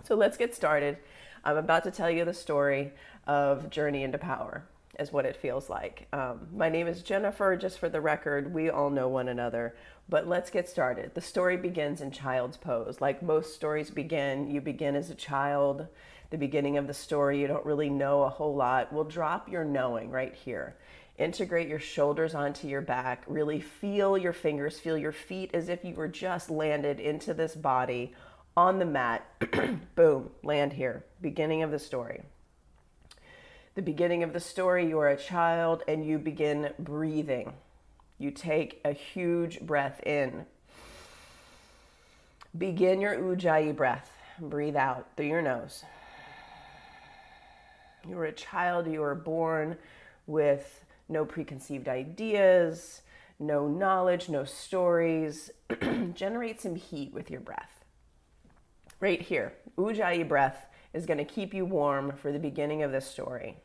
So let's get started. I'm about to tell you the story of Journey into Power, is what it feels like. My name is Jennifer, just for the record. We all know one another, but let's get started. The story begins in child's pose. Like most stories begin, you begin as a child. The beginning of the story, you don't really know a whole lot. We'll drop your knowing right here. Integrate your shoulders onto your back. Really feel your fingers, feel your feet as if you were just landed into this body on the mat. Boom, land here. Beginning of the story. The beginning of the story, you are a child and you begin breathing. You take a huge breath in. Begin your Ujjayi breath. Breathe out through your nose. You were a child, you were born with no preconceived ideas, no knowledge, no stories. Generate some heat with your breath. Right here, Ujjayi breath is going to keep you warm for the beginning of this story.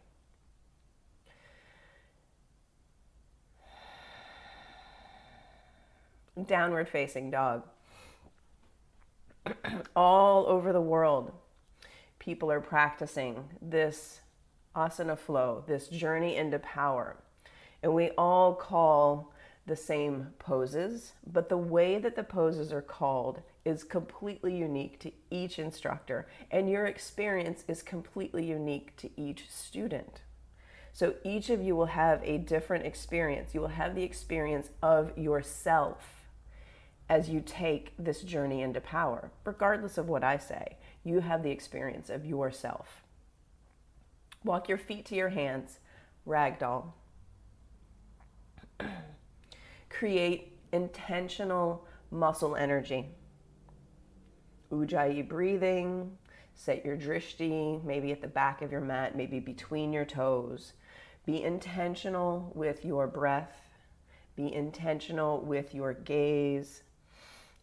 Downward facing dog. All over the world, people are practicing this asana flow, this journey into power. And we all call the same poses, but the way that the poses are called is completely unique to each instructor, and your experience is completely unique to each student. So each of you will have a different experience. You will have the experience of yourself as you take this journey into power. Regardless of what I say, you have the experience of yourself. Walk your feet to your hands, ragdoll. Create intentional muscle energy. Ujjayi breathing. Set your drishti, maybe at the back of your mat, maybe between your toes. Be intentional with your breath. Be intentional with your gaze.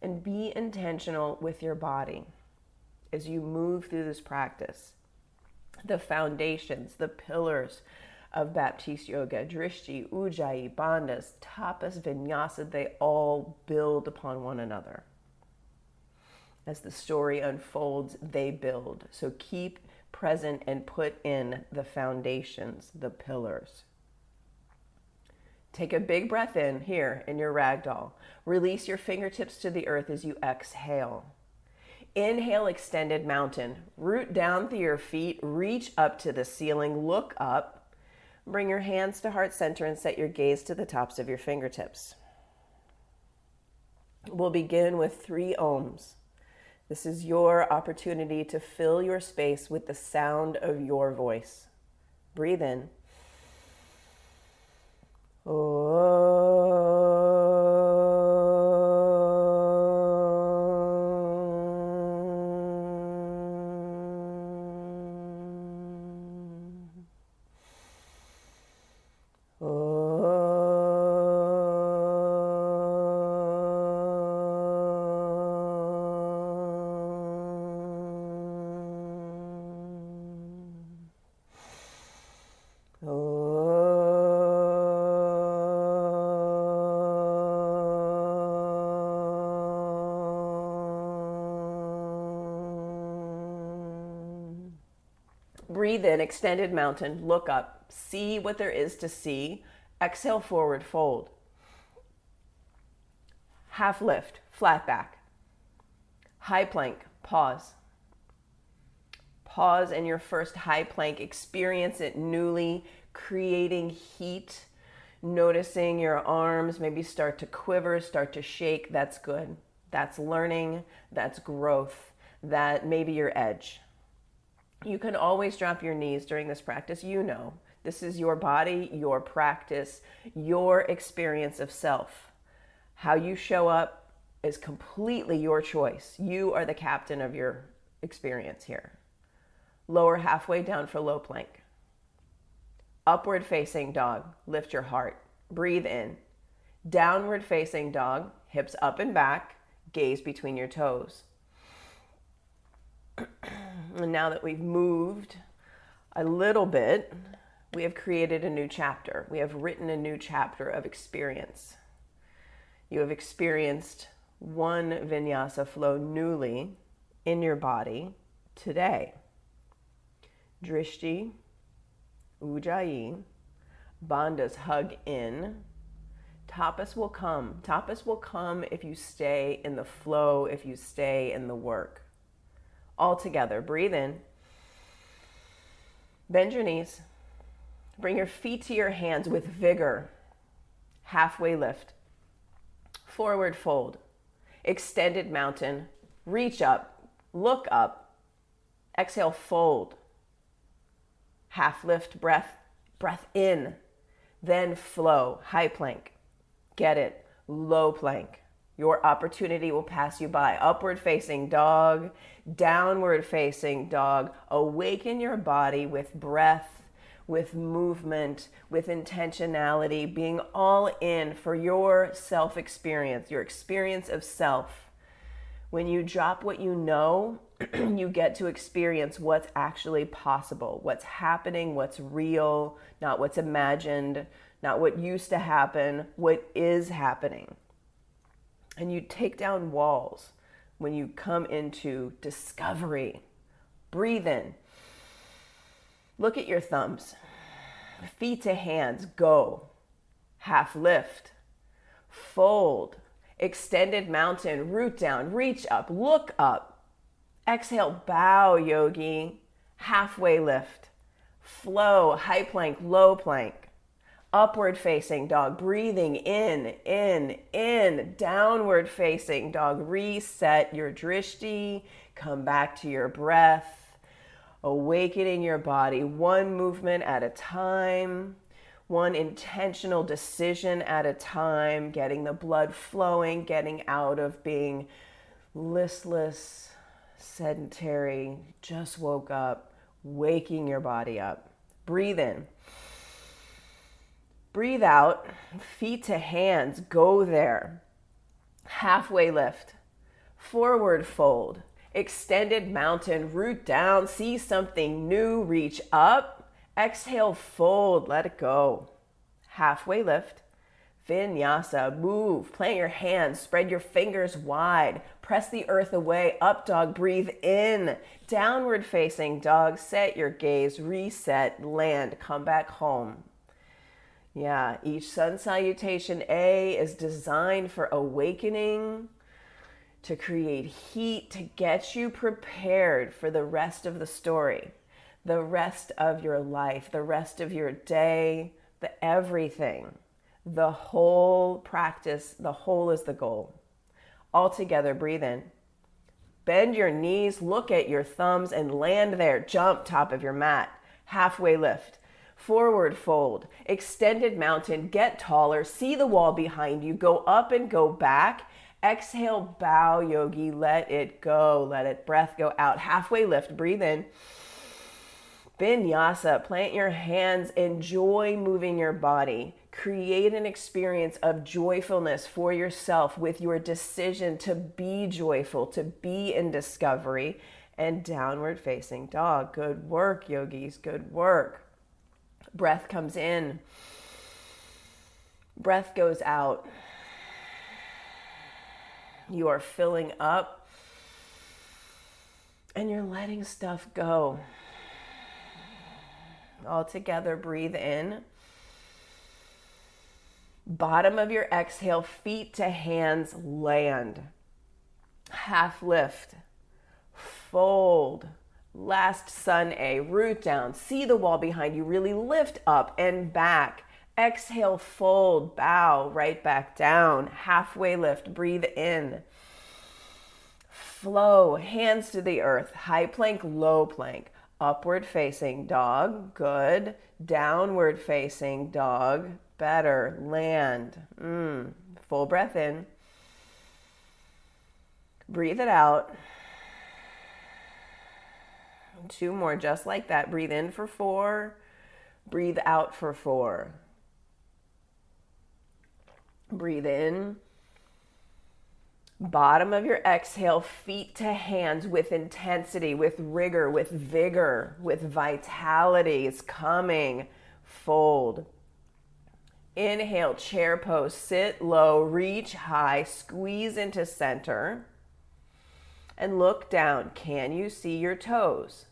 And be intentional with your body as you move through this practice. The foundations, the pillars of Baptiste Yoga, Drishti, Ujjayi, Bandhas, Tapas, Vinyasa, they all build upon one another. As the story unfolds, they build. So keep present and put in the foundations, the pillars. Take a big breath in here in your ragdoll. Release your fingertips to the earth as you exhale. Inhale, extended mountain. Root down through your feet, reach up to the ceiling, look up. Bring your hands to heart center and set your gaze to the tops of your fingertips. We'll begin with 3 ohms. This is your opportunity to fill your space with the sound of your voice. Breathe in. Breathe in, extended mountain, look up, see what there is to see. Exhale, forward fold. Half lift, flat back. High plank, pause. Pause in your first high plank, experience it newly, creating heat, noticing your arms maybe start to quiver, start to shake. That's good. That's learning, that's growth, that may be your edge. You can always drop your knees during this practice. You know, this is your body, your practice, your experience of self. How you show up is completely your choice. You are the captain of your experience here. Lower halfway down for low plank. Upward facing dog, lift your heart. Breathe in. Downward facing dog, hips up and back, gaze between your toes. And now that we've moved a little bit, we have created a new chapter. We have written a new chapter of experience. You have experienced one vinyasa flow newly in your body. today. Drishti, Ujjayi, bandhas hug in. Tapas will come. Tapas will come if you stay in the flow, if you stay in the work. All together, breathe in. Bend your knees. Bring your feet to your hands with vigor. Halfway lift. Forward fold. Extended mountain. Reach up. Look up. Exhale, fold. Half lift, breath in. Then flow, high plank. Get it, low plank. Your opportunity will pass you by. Upward facing dog, downward facing dog. Awaken your body with breath, with movement, with intentionality, being all in for your self-experience, your experience of self. When you drop what you know, you get to experience what's actually possible, what's happening, what's real, not what's imagined, not what used to happen, what is happening. And you take down walls when you come into discovery. Breathe in. Look at your thumbs. Feet to hands, go. Half lift. Fold. Extended mountain, root down, reach up, look up. Exhale, bow, yogi. Halfway lift. Flow, high plank, low plank. Upward facing dog, breathing in. Downward facing dog, reset your drishti. Come back to your breath. Awakening your body, one movement at a time. One intentional decision at a time, getting the blood flowing, getting out of being listless, sedentary, just woke up, waking your body up. Breathe in. Breathe out, feet to hands, go there. Halfway lift, forward fold, extended mountain, root down, see something new, reach up. Exhale, fold, let it go. Halfway lift, vinyasa, move, plant your hands, spread your fingers wide, press the earth away, up dog, breathe in. Downward facing dog, set your gaze, reset, land, come back home. Yeah, each sun salutation A is designed for awakening, to create heat, to get you prepared for the rest of the story. The rest of your life, the rest of your day, the everything, the whole practice, the whole is the goal. All together, breathe in. Bend your knees, look at your thumbs and land there. Jump top of your mat. Halfway lift. Forward fold. Extended mountain, get taller. See the wall behind you. Go up and go back. Exhale, bow, yogi. Let it go. Let it breath go out. Halfway lift, breathe in. Vinyasa, plant your hands, enjoy moving your body. Create an experience of joyfulness for yourself with your decision to be joyful, to be in discovery. And downward facing dog. Good work, yogis, good work. Breath comes in. Breath goes out. You are filling up and you're letting stuff go. All together, breathe in. Bottom of your exhale, feet to hands, land. Half lift. Fold. Last sun A, root down. See the wall behind you. Really lift up and back. Exhale, fold, bow, right back down. Halfway lift, breathe in. Flow, hands to the earth. High plank, low plank. Upward facing dog, good. Downward facing dog, better. Land. Full breath in. Breathe it out. 2 more just like that. Breathe in for 4. Breathe out for 4. Breathe in. Bottom of your exhale, feet to hands with intensity, with rigor, with vigor, with vitality. It's coming. Fold. Inhale, chair pose, sit low, reach high, squeeze into center. and look down. Can you see your toes?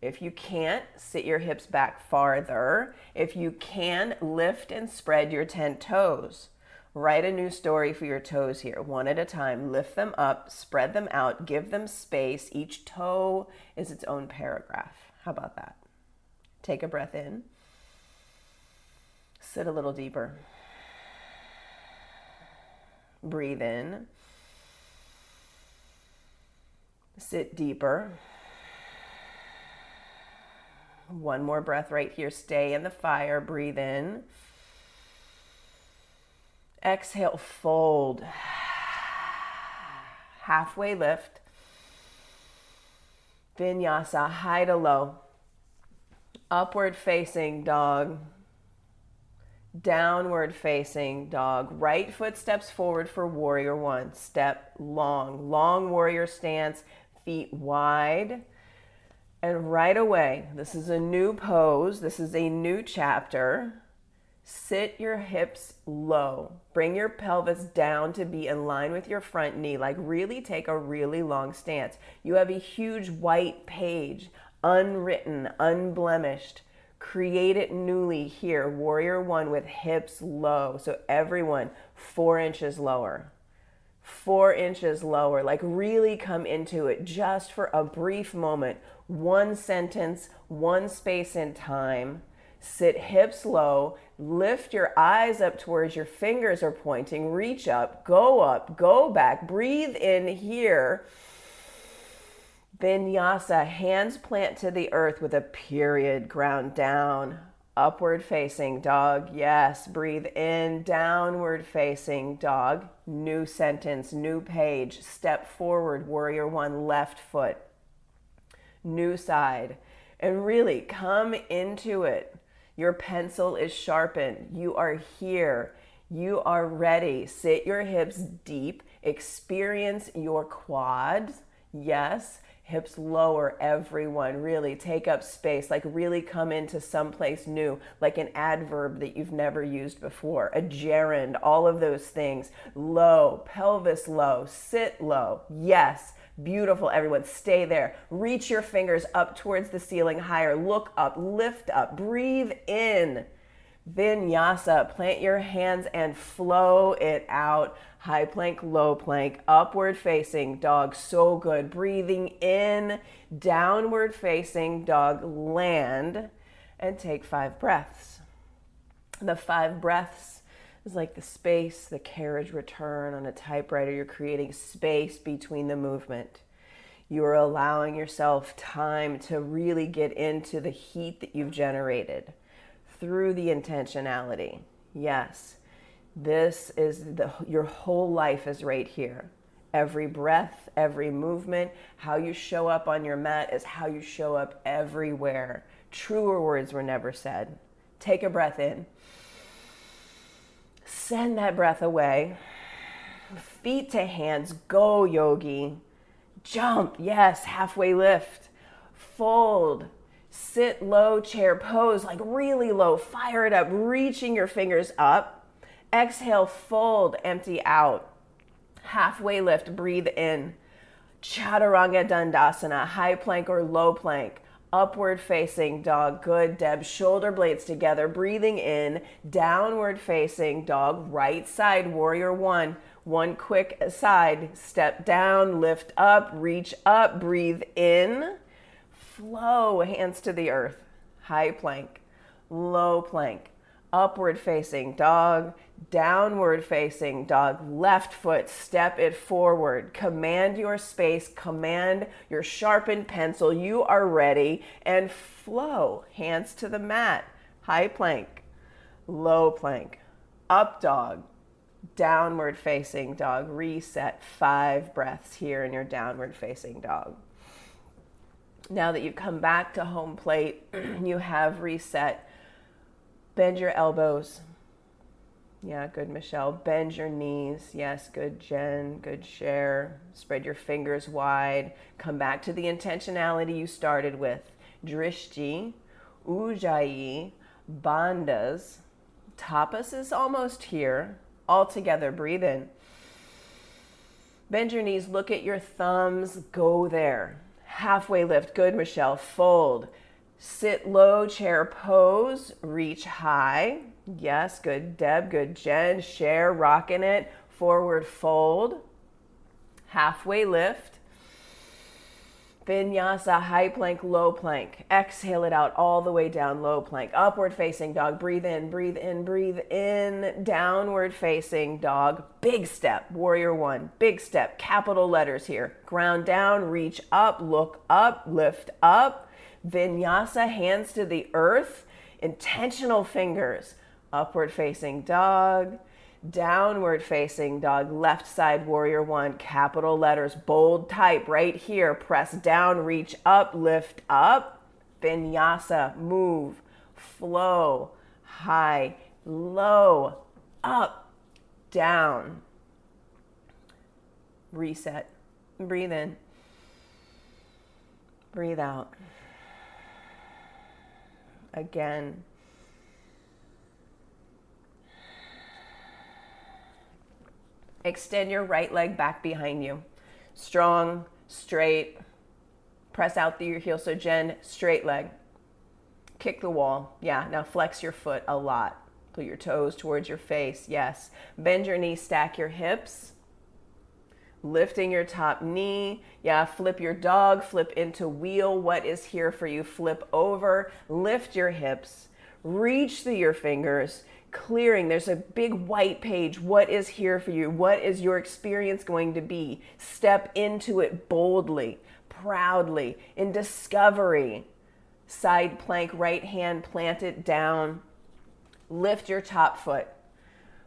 If you can't, sit your hips back farther. If you can, lift and spread your 10 toes. Write a new story for your toes here, one at a time. Lift them up, spread them out, give them space. Each toe is its own paragraph. How about that? Take a breath in. Sit a little deeper. Breathe in. Sit deeper. One more breath right here. Stay in the fire. Breathe in. Exhale, fold. Halfway lift. Vinyasa, high to low. Upward facing dog. Downward facing dog. Right foot steps forward for warrior one. Step long. Long warrior stance. Feet wide. And right away, this is a new pose. This is a new chapter. Sit your hips low. Bring your pelvis down to be in line with your front knee. Like really take a really long stance. You have a huge white page, unwritten, unblemished. Create it newly here. Warrior one with hips low. So everyone, 4 inches lower. 4 inches lower. Like really come into it just for a brief moment. One sentence, one space in time. Sit hips low, lift your eyes up towards your fingers are pointing, reach up, go back, breathe in here. Vinyasa, hands plant to the earth with a period, ground down. Upward facing dog, yes, breathe in, downward facing dog. New sentence, new page, step forward, warrior one, left foot. New side, and really come into it. Your pencil is sharpened. You are here. You are ready. Sit your hips deep. Experience your quads. Yes. Hips lower, everyone. Really take up space. Like really come into someplace new. Like an adverb that you've never used before. A gerund. All of those things. Low. Pelvis low. Sit low. Yes. Beautiful, everyone. Stay there. Reach your fingers up towards the ceiling higher. Look up, lift up, breathe in. Vinyasa, plant your hands and flow it out. High plank, low plank, upward facing dog. So good. Breathing in, downward facing dog, land, and take 5 breaths. The 5 breaths is like the space, the carriage return on a typewriter. You're creating space between the movement. You are allowing yourself time to really get into the heat that you've generated through the intentionality. Yes, this is your whole life is right here. Every breath, every movement, how you show up on your mat is how you show up everywhere. Truer words were never said. Take a breath in. Send that breath away. Feet to hands, go yogi. Jump, yes, halfway lift. Fold, sit low, chair pose, like really low. Fire it up, reaching your fingers up. Exhale, fold, empty out. Halfway lift, breathe in. Chaturanga Dandasana, high plank or low plank. Upward facing dog, good, Deb. Shoulder blades together, breathing in. Downward facing dog, right side, warrior one. One quick side, step down, lift up, reach up, breathe in. Flow, hands to the earth. High plank, low plank. Upward facing dog, downward facing dog, left foot, step it forward. Command your space, command your sharpened pencil. You are ready, and flow. Hands to the mat. High plank, low plank, up dog, downward facing dog. Reset. 5 breaths here in your downward facing dog. Now that you've come back to home plate, you have reset. Bend your elbows. Yeah, good, Michelle. Bend your knees. Yes, good, Jen. Good, Cher. Spread your fingers wide. Come back to the intentionality you started with. Drishti, Ujjayi, Bandhas. Tapas is almost here. All together, breathe in. Bend your knees, look at your thumbs, go there. Halfway lift, good, Michelle. Fold. Sit low, chair pose, reach high. Yes, good, Deb, good, Jen. Share, rocking it. Forward fold. Halfway lift. Vinyasa, high plank, low plank. Exhale it out all the way down, low plank. Upward facing dog, breathe in, breathe in, breathe in. Downward facing dog, big step, warrior one, big step, capital letters here. Ground down, reach up, look up, lift up. Vinyasa, hands to the earth, intentional fingers. Upward facing dog. Downward facing dog, left side warrior one, capital letters, bold type right here. Press down, reach up, lift up. Vinyasa, move, flow, high, low, up, down. Reset. Breathe in. Breathe out. Again. Extend your right leg back behind you. Strong, straight. Press out through your heel. So Jen, straight leg. Kick the wall. Yeah, now flex your foot a lot. Pull your toes towards your face. Yes. Bend your knees, stack your hips. Lifting your top knee. Yeah, flip your dog, flip into wheel. What is here for you? Flip over. Lift your hips. Reach through your fingers. Clearing, there's a big white page. What is here for you? What is your experience going to be? Step into it boldly, proudly, in discovery. Side plank, right hand planted down. Lift your top foot.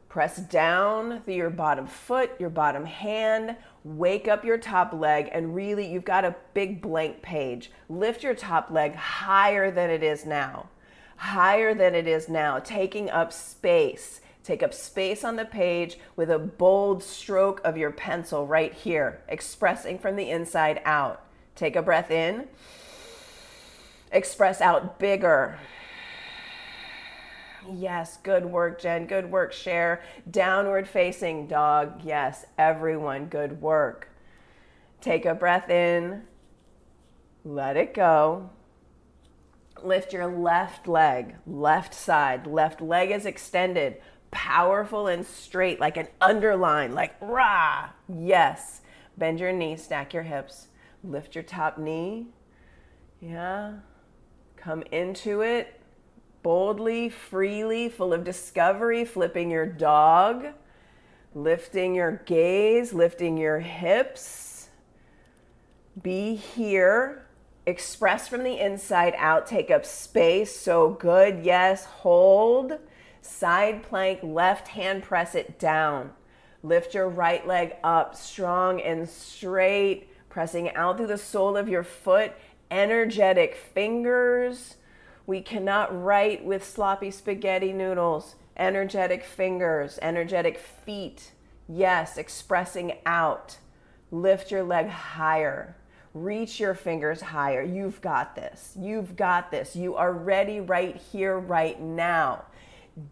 Press down through your bottom foot, your bottom hand. Wake up your top leg, and really, you've got a big blank page. Lift your top leg higher than it is now. Higher than it is now, taking up space. Take up space on the page with a bold stroke of your pencil right here, expressing from the inside out. Take a breath in. Express out bigger. Yes, good work, Jen. Good work, Cher. Downward facing dog. Yes, everyone, good work. Take a breath in. Let it go. Lift your left leg, left side. Left leg is extended, powerful and straight, like an underline, like rah. Yes. Bend your knees, stack your hips. Lift your top knee. Yeah. Come into it boldly, freely, full of discovery, flipping your dog, lifting your gaze, lifting your hips. Be here. Express from the inside out, take up space, so good, yes, hold. Side plank, left hand, press it down. Lift your right leg up, strong and straight, pressing out through the sole of your foot, energetic fingers. We cannot write with sloppy spaghetti noodles. Energetic fingers, energetic feet, yes, expressing out. Lift your leg higher. Reach your fingers higher. You've got this. You've got this. You are ready right here, right now.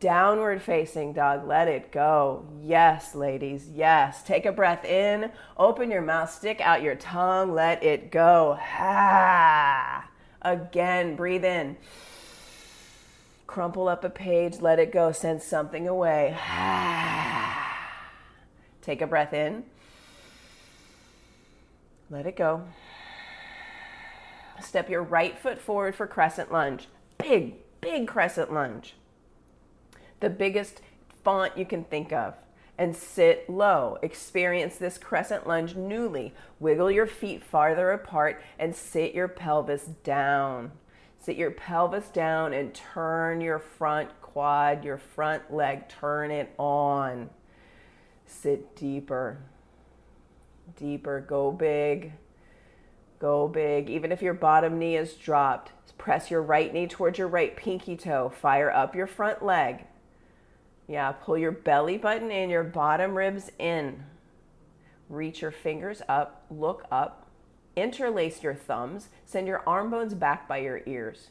Downward facing dog. Let it go. Yes, ladies. Yes. Take a breath in. Open your mouth. Stick out your tongue. Let it go. Ha. Again, breathe in. Crumple up a page. Let it go. Send something away. Ha. Take a breath in. Let it go. Step your right foot forward for crescent lunge. Big, big crescent lunge. The biggest font you can think of. And sit low. Experience this crescent lunge newly. Wiggle your feet farther apart and sit your pelvis down. Sit your pelvis down and turn your front quad, your front leg. Turn it on. Sit deeper. Deeper. Go big. Go big. Even if your bottom knee is dropped, press your right knee towards your right pinky toe. Fire up your front leg. Yeah, pull your belly button and your bottom ribs in. Reach your fingers up, look up. Interlace your thumbs. Send your arm bones back by your ears.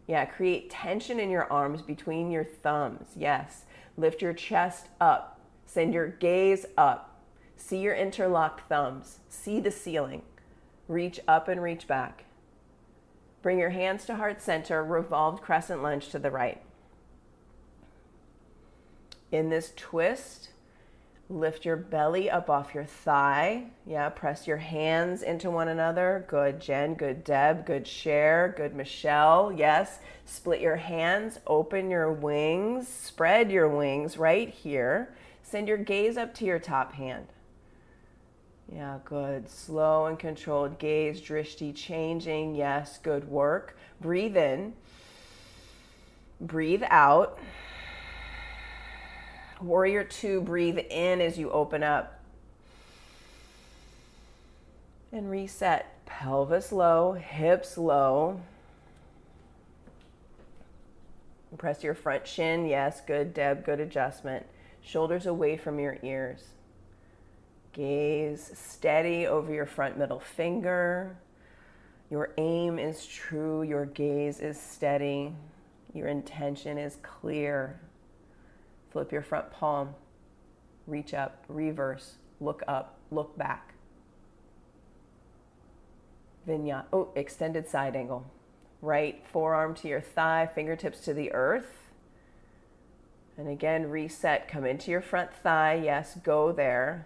Yeah, create tension in your arms between your thumbs. Yes. Lift your chest up. Send your gaze up. See your interlocked thumbs. See the ceiling. Reach up and reach back. Bring your hands to heart center, revolved crescent lunge to the right. In this twist, lift your belly up off your thigh. Yeah, press your hands into one another. Good, Jen. Good, Deb. Good, Cher. Good, Michelle. Yes. Split your hands. Open your wings. Spread your wings right here. Send your gaze up to your top hand. Yeah, good. Slow and controlled gaze. Drishti changing. Yes, good work. Breathe in. Breathe out. Warrior 2, breathe in as you open up. And reset. Pelvis low, hips low. Press your front shin. Yes, good, Deb, good adjustment. Shoulders away from your ears. Gaze steady over your front middle finger. Your aim is true. Your gaze is steady. Your intention is clear. Flip your front palm, reach up, reverse, look up, look back. Vinyasa, extended side angle. Right forearm to your thigh, fingertips to the earth. And again, reset, come into your front thigh, yes, go there.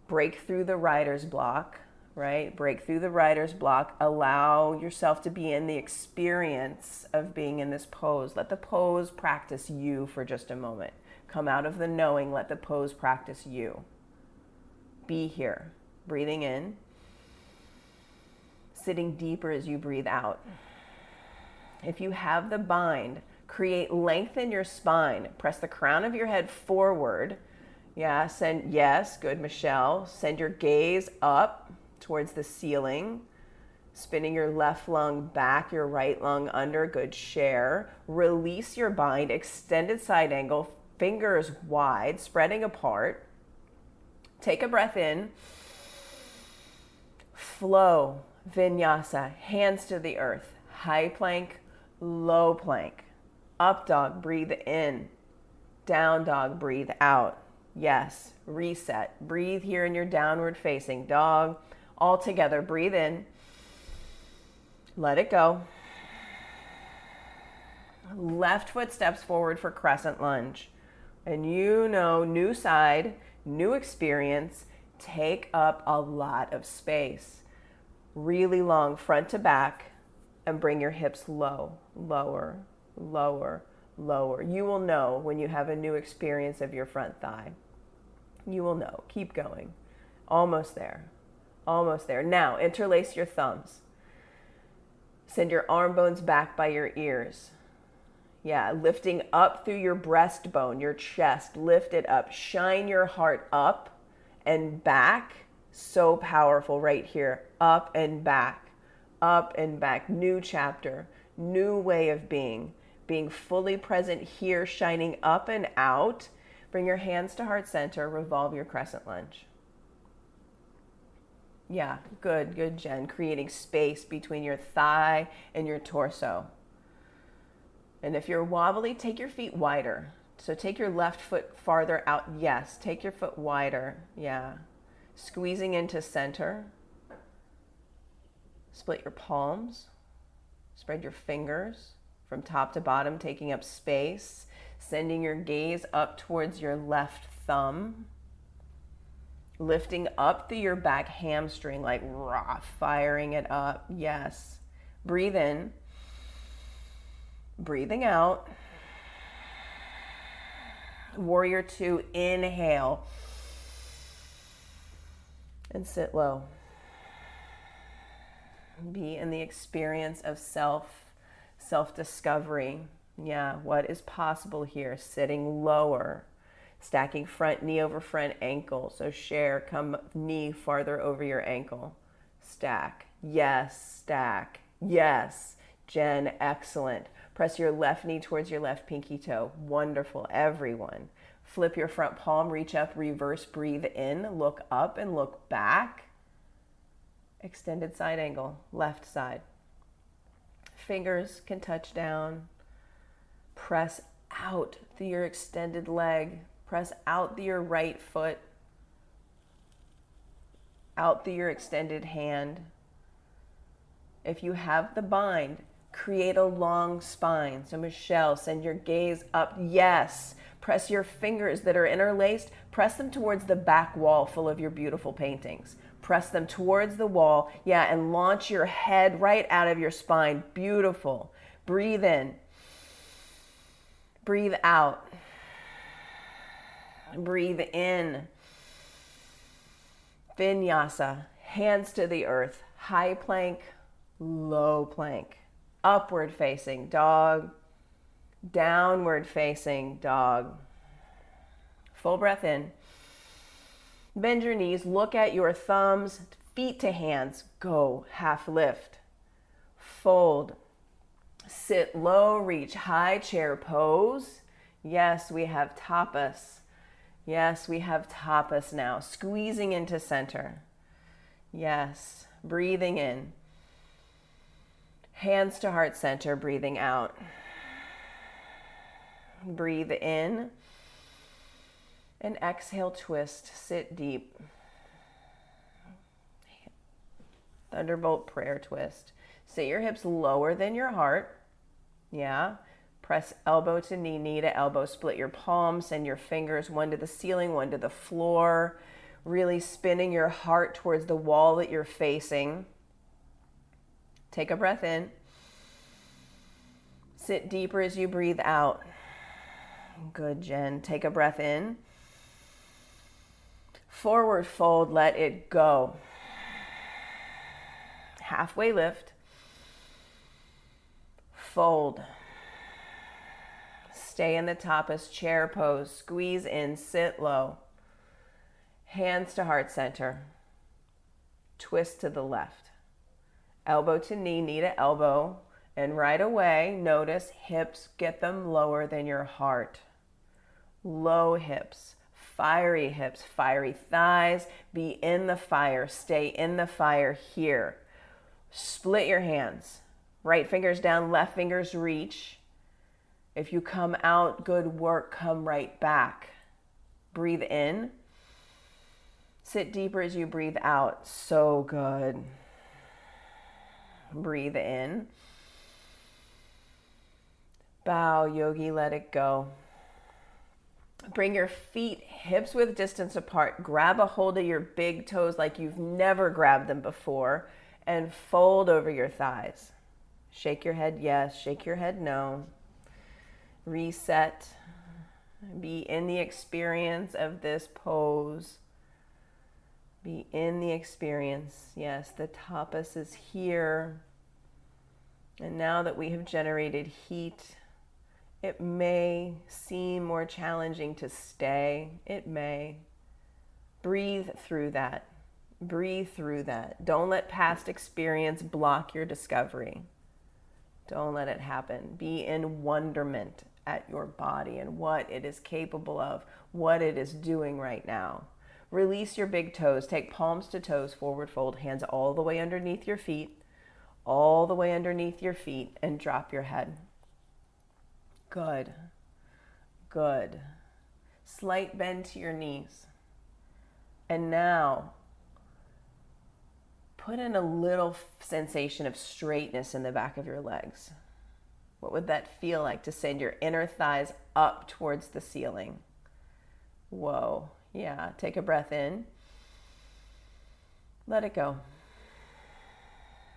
Break through the rider's block, right? Break through the rider's block, allow yourself to be in the experience of being in this pose. Let the pose practice you for just a moment. Come out of the knowing, let the pose practice you. Be here, breathing in, sitting deeper as you breathe out. If you have the bind, create length in your spine. Press the crown of your head forward. Yeah, yes, good, Michelle. Send your gaze up towards the ceiling, spinning your left lung back, your right lung under, good, Cher. Release your bind, extended side angle, fingers wide, spreading apart. Take a breath in. Flow, vinyasa, hands to the earth. High plank, low plank. Up dog, breathe in. Down dog, breathe out. Yes, reset. Breathe here in your downward facing dog. All together, breathe in. Let it go. Left foot steps forward for crescent lunge. And you know, new side, new experience. Take up a lot of space. Really long front to back and bring your hips low, lower, lower, lower. You will know when you have a new experience of your front thigh. You will know. Keep going. Almost there. Almost there. Now, interlace your thumbs. Send your arm bones back by your ears. Yeah, lifting up through your breastbone, your chest. Lift it up. Shine your heart up and back. So powerful right here. Up and back. Up and back. New chapter. New way of being. Being fully present here, shining up and out. Bring your hands to heart center. Revolve your crescent lunge. Yeah, good, good, Jen. Creating space between your thigh and your torso. And if you're wobbly, take your feet wider. So take your left foot farther out. Yes, take your foot wider. Yeah. Squeezing into center. Split your palms. Spread your fingers from top to bottom, taking up space. Sending your gaze up towards your left thumb. Lifting up through your back hamstring, like raw, firing it up. Yes. Breathe in. Breathing out. Warrior 2, inhale. And sit low. Be in the experience of self-discovery. Yeah, what is possible here? Sitting lower. Stacking front knee over front ankle. So Cher, come knee farther over your ankle. Stack. Yes, stack. Yes. Jen, excellent. Press your left knee towards your left pinky toe. Wonderful, everyone. Flip your front palm, reach up, reverse, breathe in, look up and look back. Extended side angle, left side. Fingers can touch down. Press out through your extended leg. Press out through your right foot. out through your extended hand. If you have the bind, create a long spine. So Michelle, send your gaze up. Yes. Press your fingers that are interlaced, press them towards the back wall full of your beautiful paintings. Press them towards the wall. Yeah, and launch your head right out of your spine. Beautiful. Breathe in. Breathe out. Breathe in. Vinyasa. Hands to the earth. High plank, low plank. Upward facing dog. Downward facing dog. Full breath in. Bend your knees. Look at your thumbs. Feet to hands. Go. Half lift. Fold. Sit low. Reach high chair pose. Yes, we have tapas. Yes, we have tapas now. Squeezing into center. Yes. Breathing in. Hands to heart center. Breathing out. Breathe in. And exhale, twist. Sit deep. Thunderbolt prayer twist. Sit your hips lower than your heart. Yeah. Press elbow to knee, knee to elbow. Split your palms. Send your fingers, one to the ceiling, one to the floor. Really spinning your heart towards the wall that you're facing. Take a breath in. Sit deeper as you breathe out. Good, Jen. Take a breath in. Forward fold, let it go. Halfway lift. Fold. Stay in the tapas chair pose. Squeeze in, sit low. Hands to heart center. Twist to the left. Elbow to knee, knee to elbow. And right away, notice hips, get them lower than your heart. Low hips, fiery thighs. Be in the fire. Stay in the fire here. Split your hands. Right fingers down, left fingers reach. If you come out, good work, come right back. Breathe in. Sit deeper as you breathe out. So good. Breathe in. Bow, yogi, let it go. Bring your feet hips width distance apart. Grab a hold of your big toes like you've never grabbed them before and fold over your thighs. Shake your head yes, shake your head no. Reset. Be in the experience of this pose. Be in the experience. Yes, the tapas is here. And now that we have generated heat, it may seem more challenging to stay. It may. Breathe through that. Breathe through that. Don't let past experience block your discovery. Don't let it happen. Be in wonderment at your body and what it is capable of, what it is doing right now. Release your big toes. Take palms to toes, forward fold, hands all the way underneath your feet, all the way underneath your feet, and drop your head. Good. Good. Slight bend to your knees. And now, put in a little sensation of straightness in the back of your legs. What would that feel like to send your inner thighs up towards the ceiling? Whoa. Yeah. Take a breath in. Let it go.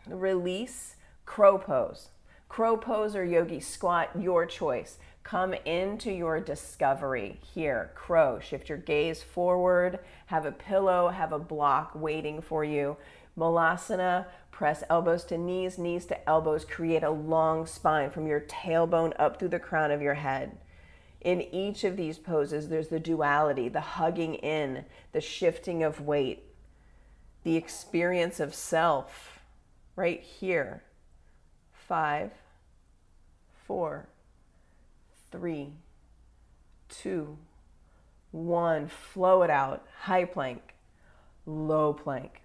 Release. Crow pose. Crow pose or yogi squat, your choice. Come into your discovery here. Crow. Shift your gaze forward. Have a pillow, have a block waiting for you. Malasana. Press elbows to knees, knees to elbows. Create a long spine from your tailbone up through the crown of your head. In each of these poses, there's the duality, the hugging in, the shifting of weight, the experience of self right here. 5, 4, 3, 2, 1. Flow it out. High plank, low plank,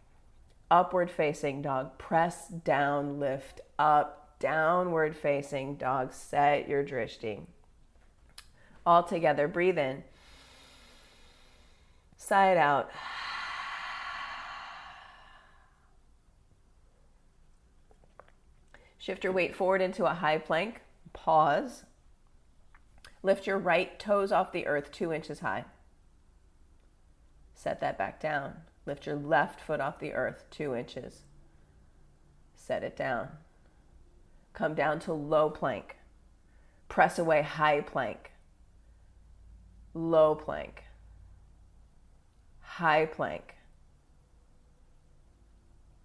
upward facing dog. Press down, lift up, downward facing dog. Set your drishti. All together, breathe in. Sigh it out. Shift your weight forward into a high plank. Pause. Lift your right toes off the earth 2 inches high. Set that back down. Lift your left foot off the earth 2 inches. Set it down. Come down to low plank. Press away high plank. Low plank. High plank.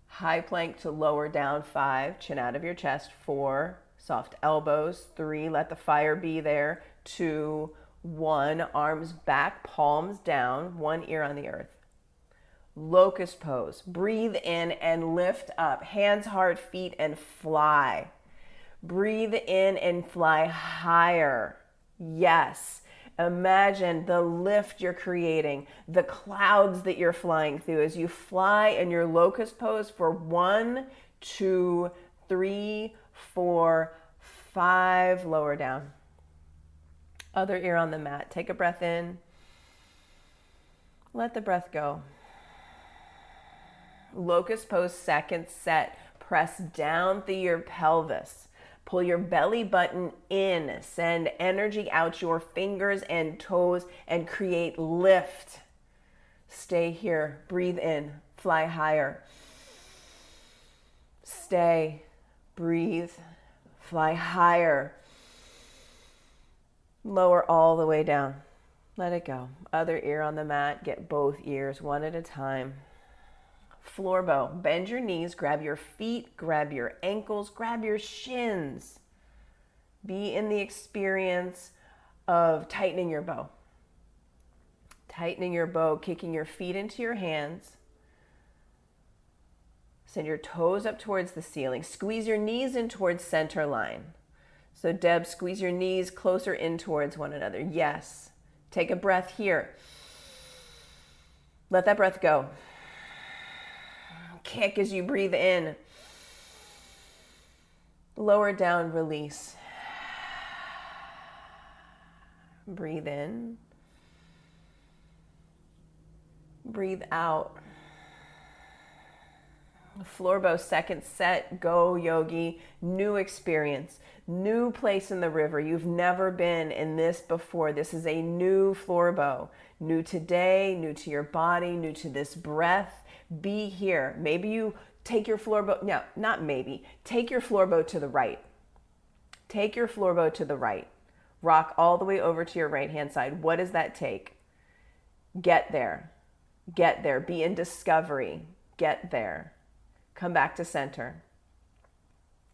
High plank to lower down 5, chin out of your chest. 4, soft elbows. 3, let the fire be there. 2, 1, arms back, palms down, one ear on the earth. Locust pose. Breathe in and lift up. Hands hard, feet, and fly. Breathe in and fly higher. Yes. Imagine the lift you're creating, the clouds that you're flying through as you fly in your locust pose for 1, 2, 3, 4, 5. Lower down. Other ear on the mat. Take a breath in. Let the breath go. Locust pose, second set. Press down through your pelvis. Pull your belly button in. Send energy out your fingers and toes and create lift. Stay here. Breathe in. Fly higher. Stay. Breathe. Fly higher. Lower all the way down. Let it go. Other ear on the mat. Get both ears one at a time. Floor bow. Bend your knees, grab your feet, grab your ankles, grab your shins. Be in the experience of tightening your bow. Tightening your bow, kicking your feet into your hands. Send your toes up towards the ceiling. Squeeze your knees in towards center line. So Deb, squeeze your knees closer in towards one another. Yes. Take a breath here. Let that breath go. Kick as you breathe in. Lower down, release. Breathe in. Breathe out. Floor bow, second set. Go, yogi. New experience. New place in the river. You've never been in this before. This is a new floor bow. New today, new to your body, new to this breath. Be here. Maybe you take your floor bow. No, not maybe. Take your floor bow to the right. Take your floor bow to the right. Rock all the way over to your right hand side. What does that take? Get there. Get there. Be in discovery. Get there. Come back to center.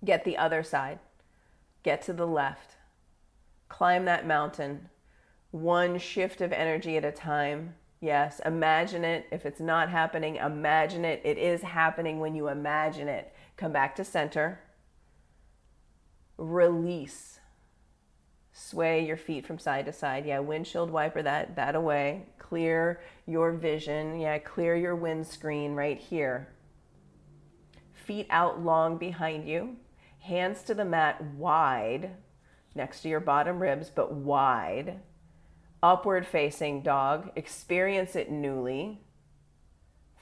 Get the other side. Get to the left. Climb that mountain. One shift of energy at a time. Yes, imagine it. If it's not happening, imagine it. It is happening when you imagine it. Come back to center. Release. Sway your feet from side to side. Yeah, windshield wiper that away. Clear your vision. Yeah, clear your windscreen right here. Feet out long behind you. Hands to the mat wide, next to your bottom ribs, but wide. Upward facing dog. Experience it newly.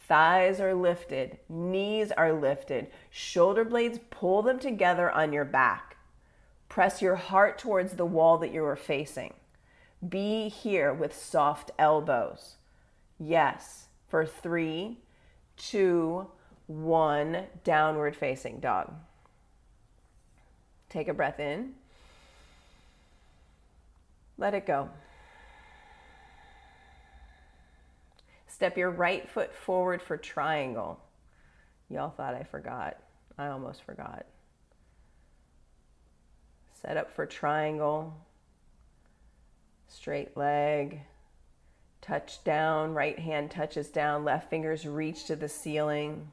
Thighs are lifted. Knees are lifted. Shoulder blades, pull them together on your back. Press your heart towards the wall that you are facing. Be here with soft elbows. Yes. For 3, 2, 1, downward facing dog. Take a breath in. Let it go. Step your right foot forward for triangle. Y'all thought I forgot. I almost forgot. Set up for triangle. Straight leg. Touch down. Right hand touches down. Left fingers reach to the ceiling.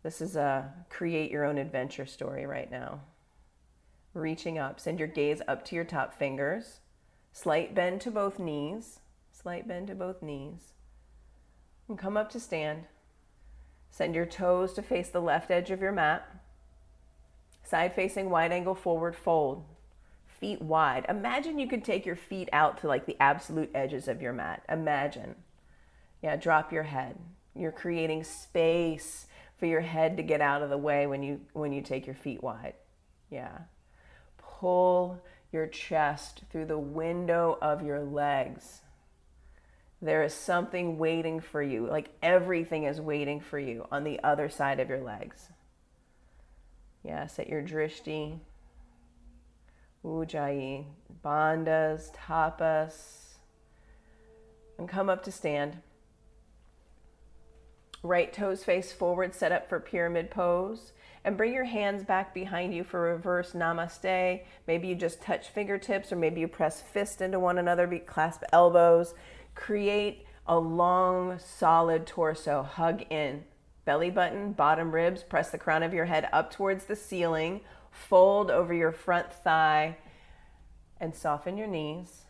This is a create your own adventure story right now. Reaching up. Send your gaze up to your top fingers. Slight bend to both knees. Slight bend to both knees. And come up to stand. Send your toes to face the left edge of your mat. Side facing wide angle forward fold. Feet wide. Imagine you could take your feet out to like the absolute edges of your mat. Imagine. Yeah, drop your head. You're creating space for your head to get out of the way when you take your feet wide. Yeah. Pull your chest through the window of your legs. There is something waiting for you, like everything is waiting for you on the other side of your legs. Yeah, set your drishti, ujjayi, bandhas, tapas, and come up to stand. Right toes face forward, set up for pyramid pose. And bring your hands back behind you for reverse namaste. Maybe you just touch fingertips, or maybe you press fists into one another, clasp elbows. Create a long, solid torso. Hug in. Belly button, bottom ribs. Press the crown of your head up towards the ceiling. Fold over your front thigh and soften your knees.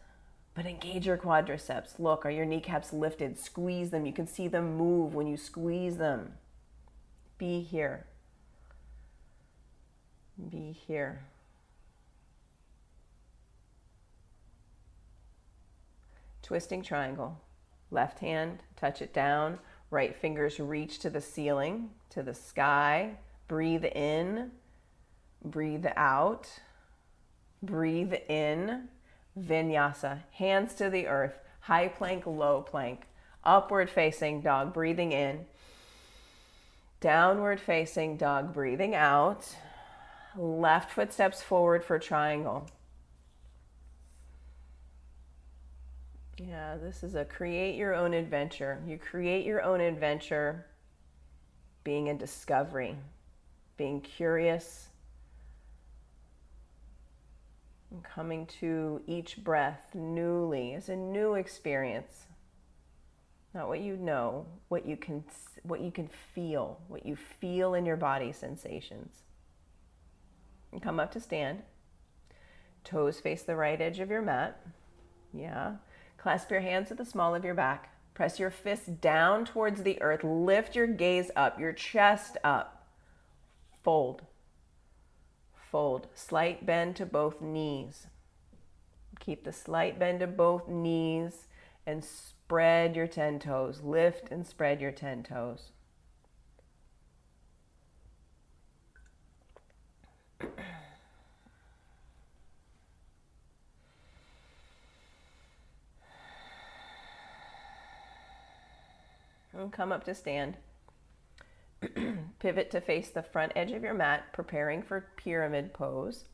But engage your quadriceps. Look, are your kneecaps lifted? Squeeze them. You can see them move when you squeeze them. Be here. Be here. Twisting triangle. Left hand, touch it down. Right fingers reach to the ceiling, to the sky. Breathe in. Breathe out. Breathe in. Vinyasa. Hands to the earth. High plank, low plank. Upward facing dog, breathing in. Downward facing dog, breathing out. Left foot steps forward for triangle. Yeah, this is a create your own adventure. You create your own adventure being in discovery, being curious, and coming to each breath newly as a new experience. Not what you know, what you can feel, what you feel in your body sensations. And come up to stand. Toes face the right edge of your mat. Yeah. Clasp your hands at the small of your back. Press your fists down towards the earth. Lift your gaze up, your chest up. Fold. Fold. Slight bend to both knees. Keep the slight bend to both knees and spread your 10 toes. Lift and spread your 10 toes. And come up to stand. Pivot to face the front edge of your mat, preparing for pyramid pose.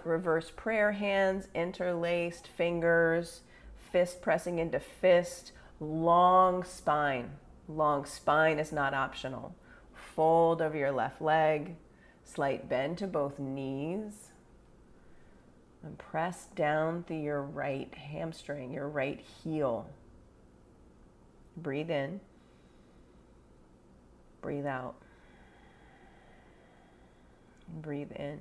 Reverse prayer hands, interlaced fingers, fist pressing into fist. Long spine. Long spine is not optional. Fold over your left leg. Slight bend to both knees. And press down through your right hamstring, your right heel. Breathe in. Breathe out. Breathe in.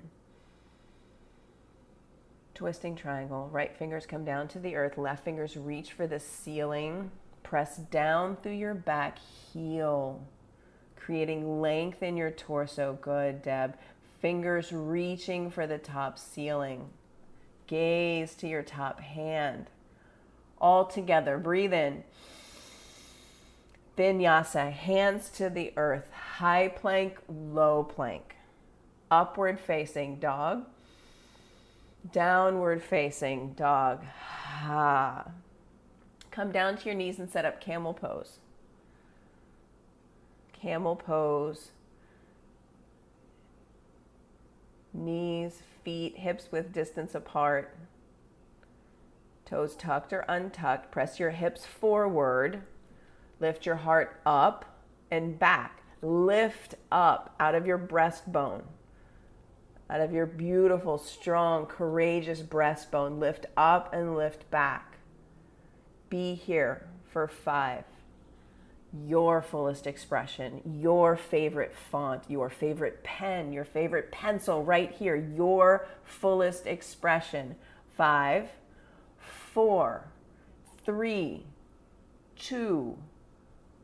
Twisting triangle. Right fingers come down to the earth. Left fingers reach for the ceiling. Press down through your back heel, creating length in your torso. Good, Deb. Fingers reaching for the top ceiling. Gaze to your top hand. All together. Breathe in. Vinyasa, hands to the earth, high plank, low plank. Upward facing dog, downward facing dog. Ha. Come down to your knees and set up camel pose. Camel pose. Knees, feet, hips width distance apart. Toes tucked or untucked. Press your hips forward. Lift your heart up and back. Lift up out of your breastbone. Out of your beautiful, strong, courageous breastbone. Lift up and lift back. Be here for 5. Your fullest expression, your favorite font, your favorite pen, your favorite pencil right here. Your fullest expression. 5, 4, 3, 2,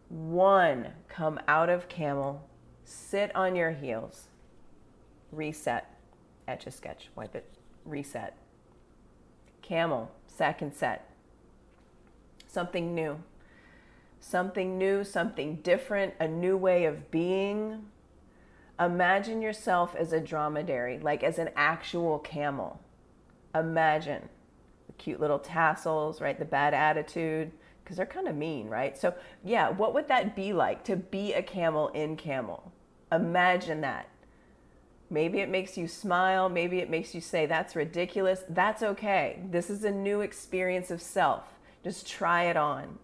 1. Come out of camel. Sit on your heels. Reset. Etch a sketch. Wipe it. Reset. Camel. Second set. Something new. something new, something different, a new way of being. Imagine yourself as a dromedary, like as an actual camel. Imagine the cute little tassels, right? The bad attitude, because they're kind of mean, right? So yeah, what would that be like to be a camel in camel? Imagine that. Maybe it makes you smile. Maybe it makes you say, that's ridiculous. That's okay. This is a new experience of self. Just try it on.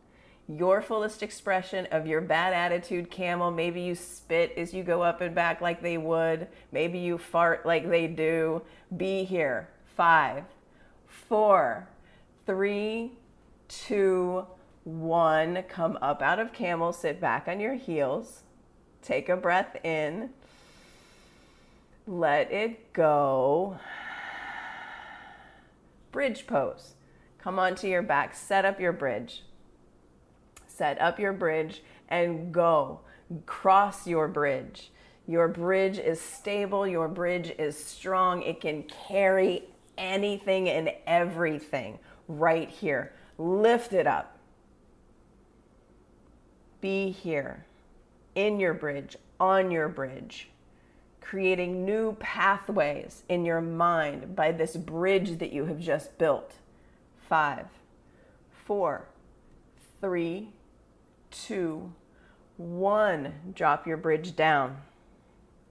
Your fullest expression of your bad attitude camel. Maybe you spit as you go up and back like they would. Maybe you fart like they do. Be here. 5, 4, 3, 2, 1. Come up out of camel. Sit back on your heels. Take a breath in. Let it go. Bridge pose. Come onto your back. Set up your bridge. Set up your bridge and go. Cross your bridge. Your bridge is stable. Your bridge is strong. It can carry anything and everything right here. Lift it up. Be here in your bridge, on your bridge, creating new pathways in your mind by this bridge that you have just built. 5, 4, 3, 2, 1. Drop your bridge down.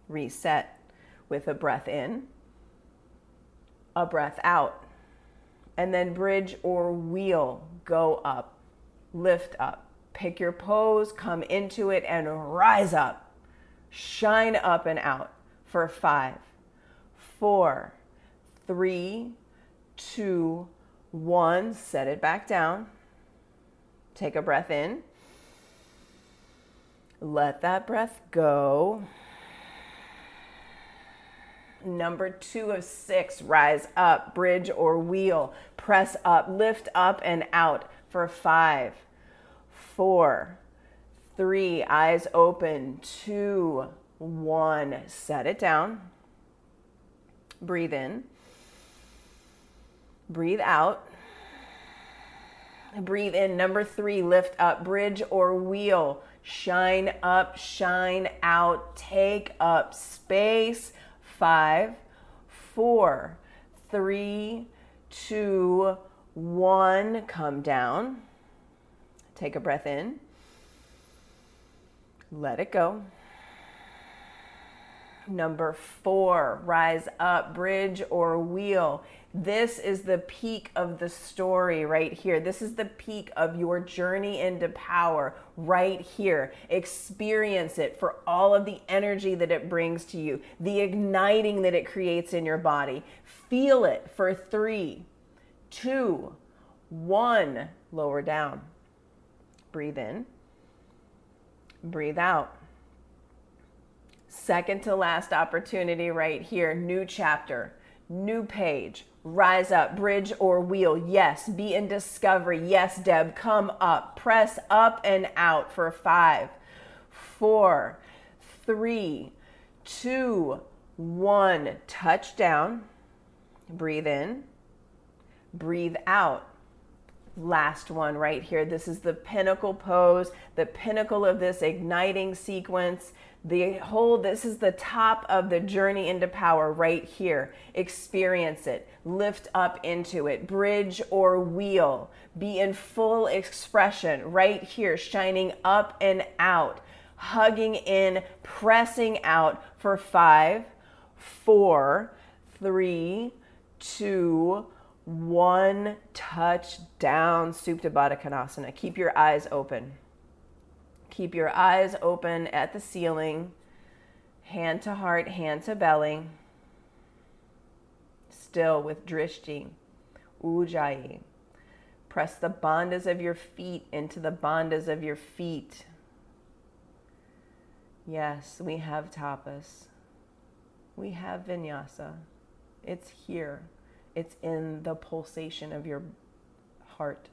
Reset with a breath in, a breath out, and then bridge or wheel. Go up, lift up, pick your pose, come into it and rise up. Shine up and out for 5, 4, 3, 2, 1. Set it back down. Take a breath in. Let that breath go. Number 2 of 6, rise up, bridge or wheel, press up, lift up and out for 5, 4, 3, eyes open, 2, 1. Set it down. Breathe in. Breathe out. Breathe in. Number 3, lift up, bridge or wheel. Shine up, shine out, take up space. 5, 4, 3, 2, 1. Come down. Take a breath in. Let it go. Number 4, rise up, bridge or wheel. This is the peak of the story right here. This is the peak of your journey into power right here. Experience it for all of the energy that it brings to you, the igniting that it creates in your body. Feel it for 3, 2, 1. Lower down. Breathe in. Breathe out. Second to last opportunity right here. New chapter, new page. Rise up, bridge or wheel. Yes, be in discovery. Yes, Deb, come up. Press up and out for 5, 4, 3, 2, 1. Touch down. Breathe in. Breathe out. Last one right here. This is the pinnacle pose, the pinnacle of this igniting sequence. This is the top of the journey into power right here. Experience it. Lift up into it. Bridge or wheel. Be in full expression right here, shining up and out, hugging in, pressing out for 5, 4, 3, 2, 1. Touch down, Supta Baddha Konasana. Keep your eyes open. Keep your eyes open at the ceiling, hand to heart, hand to belly. Still with drishti, ujjayi. Press the bandhas of your feet into the bandhas of your feet. Yes, we have tapas. We have vinyasa. It's here. It's in the pulsation of your heart,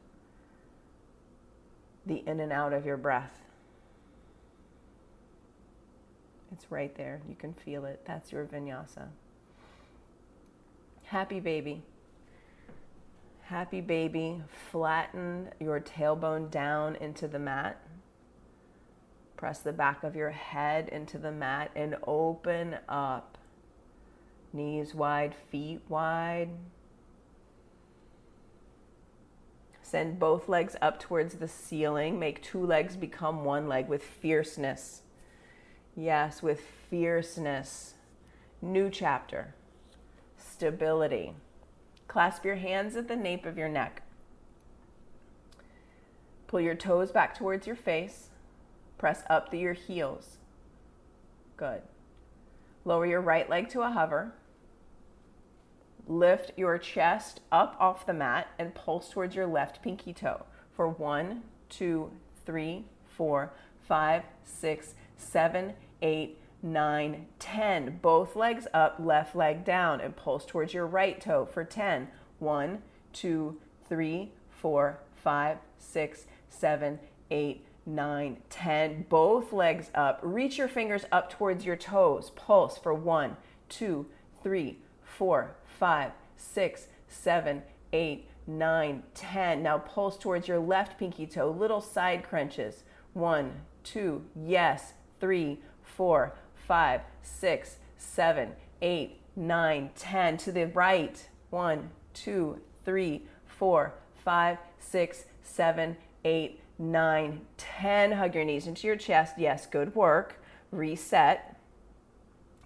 the in and out of your breath. It's right there. You can feel it. That's your vinyasa. Happy baby. Happy baby. Flatten your tailbone down into the mat. Press the back of your head into the mat and open up. Knees wide, feet wide. Send both legs up towards the ceiling. Make two legs become one leg with fierceness. Yes, with fierceness. New chapter. Stability. Clasp your hands at the nape of your neck. Pull your toes back towards your face. Press up to your heels. Good. Lower your right leg to a hover. Lift your chest up off the mat and pulse towards your left pinky toe for 1, 2, 3, 4, 5, 6, 7, 8, 9, 10. Both legs up, left leg down, and pulse towards your right toe for 10. 1, 2, 3, 4, 5, 6, 7, 8, 9, 10. Both legs up. Reach your fingers up towards your toes. Pulse for 1, 2, 3, 4, 5, 6, 7, 8, 9, 10. Now pulse towards your left pinky toe. Little side crunches. 1, 2, yes. 3, 4, 5, 6, 7, 8, 9, 10. To the right. 1, 2, 3, 4, 5, 6, 7, 8, 9, 10. Hug your knees into your chest. Yes, good work. Reset.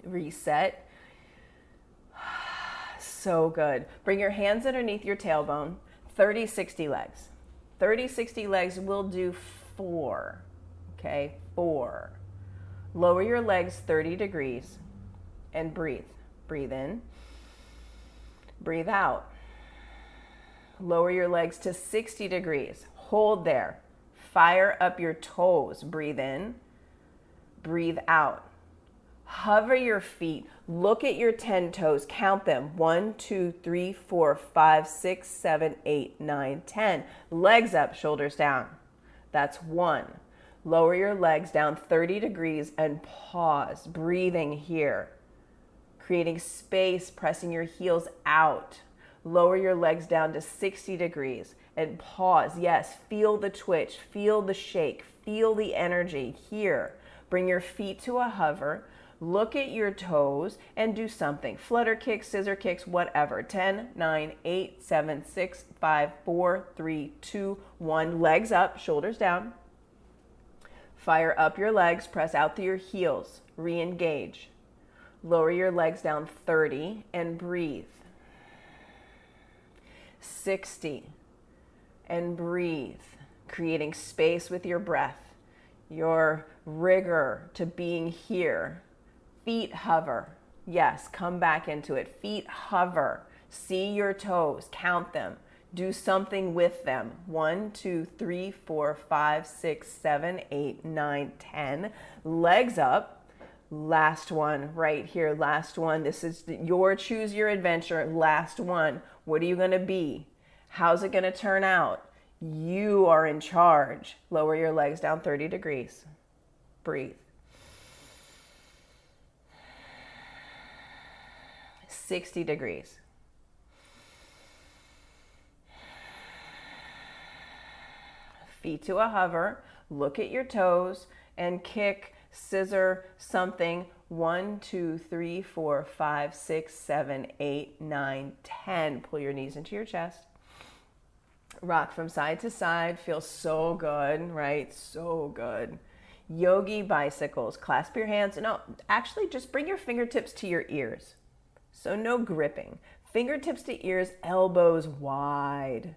Reset. So good. Bring your hands underneath your tailbone. 30, 60 legs. 30, 60 legs. We'll do 4. Okay, 4. Lower your legs 30 degrees and breathe. Breathe in. Breathe out. Lower your legs to 60 degrees. Hold there. Fire up your toes. Breathe in. Breathe out. Hover your feet. Look at your 10 toes. Count them. 1, 2, 3, 4, 5, 6, 7, 8, 9, 10. Legs up, shoulders down. That's 1. Lower your legs down 30 degrees and pause. Breathing here. Creating space, pressing your heels out. Lower your legs down to 60 degrees and pause. Yes, feel the twitch, feel the shake, feel the energy here. Bring your feet to a hover. Look at your toes and do something. Flutter kicks, scissor kicks, whatever. 10, 9, 8, 7, 6, 5, 4, 3, 2, 1. Legs up, shoulders down. Fire up your legs, press out through your heels. Re-engage. Lower your legs down 30 and breathe. 60 and breathe. Creating space with your breath. Your rigor to being here. Feet hover. Yes, come back into it. Feet hover. See your toes. Count them. Do something with them. 1, 2, 3, 4, 5, 6, 7, 8, 9, 10. Legs up. Last one right here. Last one. This is your choose your adventure. Last one. What are you going to be? How's it going to turn out? You are in charge. Lower your legs down 30 degrees. Breathe. 60 degrees. Feet to a hover. Look at your toes and kick, scissor, something. 1, 2, 3, 4, 5, 6, 7, 8, 9, 10. Pull your knees into your chest. Rock from side to side. Feels so good, right? So good. Yogi bicycles. Clasp your hands. No, actually just bring your fingertips to your ears. So no gripping. Fingertips to ears, elbows wide.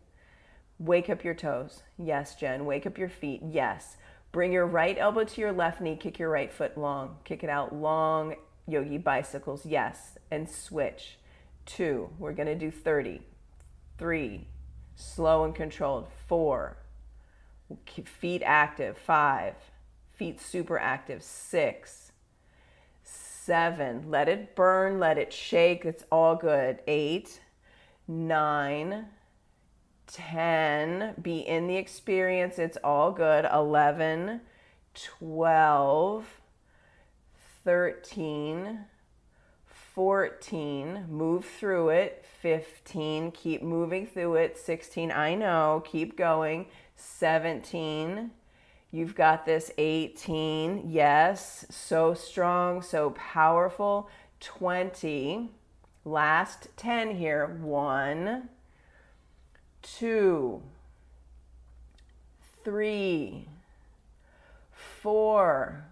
Wake up your toes. Yes, Jen. Wake up your feet. Yes. Bring your right elbow to your left knee. Kick your right foot long. Kick it out long. Yogi bicycles. Yes. And switch. 2. We're going to do 30. 3. Slow and controlled. 4. Keep feet active. 5. Feet super active. 6. 7. Let it burn. Let it shake. It's all good. 8. 9. 10, be in the experience, it's all good. 11, 12, 13, 14, move through it. 15, keep moving through it. 16, I know, keep going. 17, You've got this. 18. Yes. So strong, so powerful. 20. Last 10 here. 1, 2, 3, 4,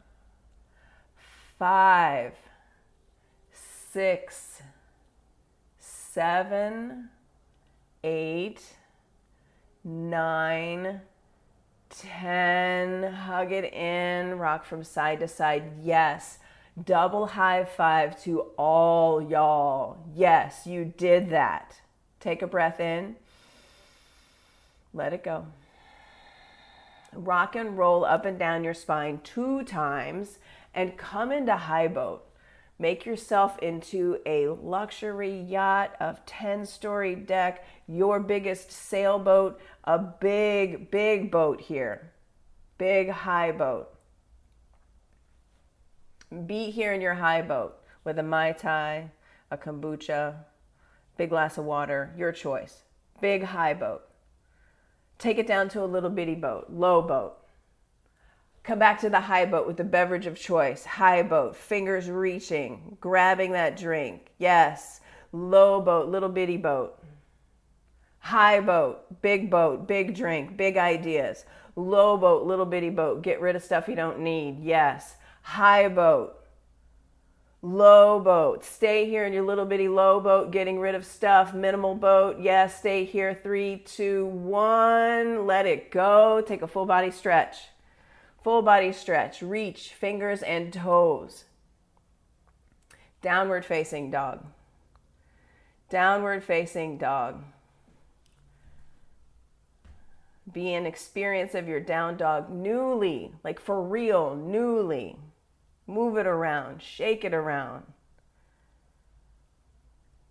5, 6, 7, 8, 9, 10. Hug it in, rock from side to side. Yes. Double high five to all y'all. Yes, you did that. Take a breath in. Let it go. Rock and roll up and down your spine 2 times and come into high boat. Make yourself into a luxury yacht of 10-story deck, your biggest sailboat, a big, big boat here. Big high boat. Be here in your high boat with a Mai Tai, a kombucha, big glass of water, your choice. Big high boat. Take it down to a little bitty boat, low boat. Come back to the high boat with the beverage of choice. High boat, fingers reaching, grabbing that drink. Yes. Low boat, little bitty boat. High boat, big drink, big ideas. Low boat, little bitty boat, get rid of stuff you don't need. Yes. High boat. Low boat. Stay here in your little bitty low boat, getting rid of stuff. Minimal boat. Yes, stay here. 3, 2, 1. Let it go. Take a full body stretch. Full body stretch. Reach fingers and toes. Downward facing dog. Downward facing dog. Be in experience of your down dog newly, like for real, newly. Move it around, shake it around.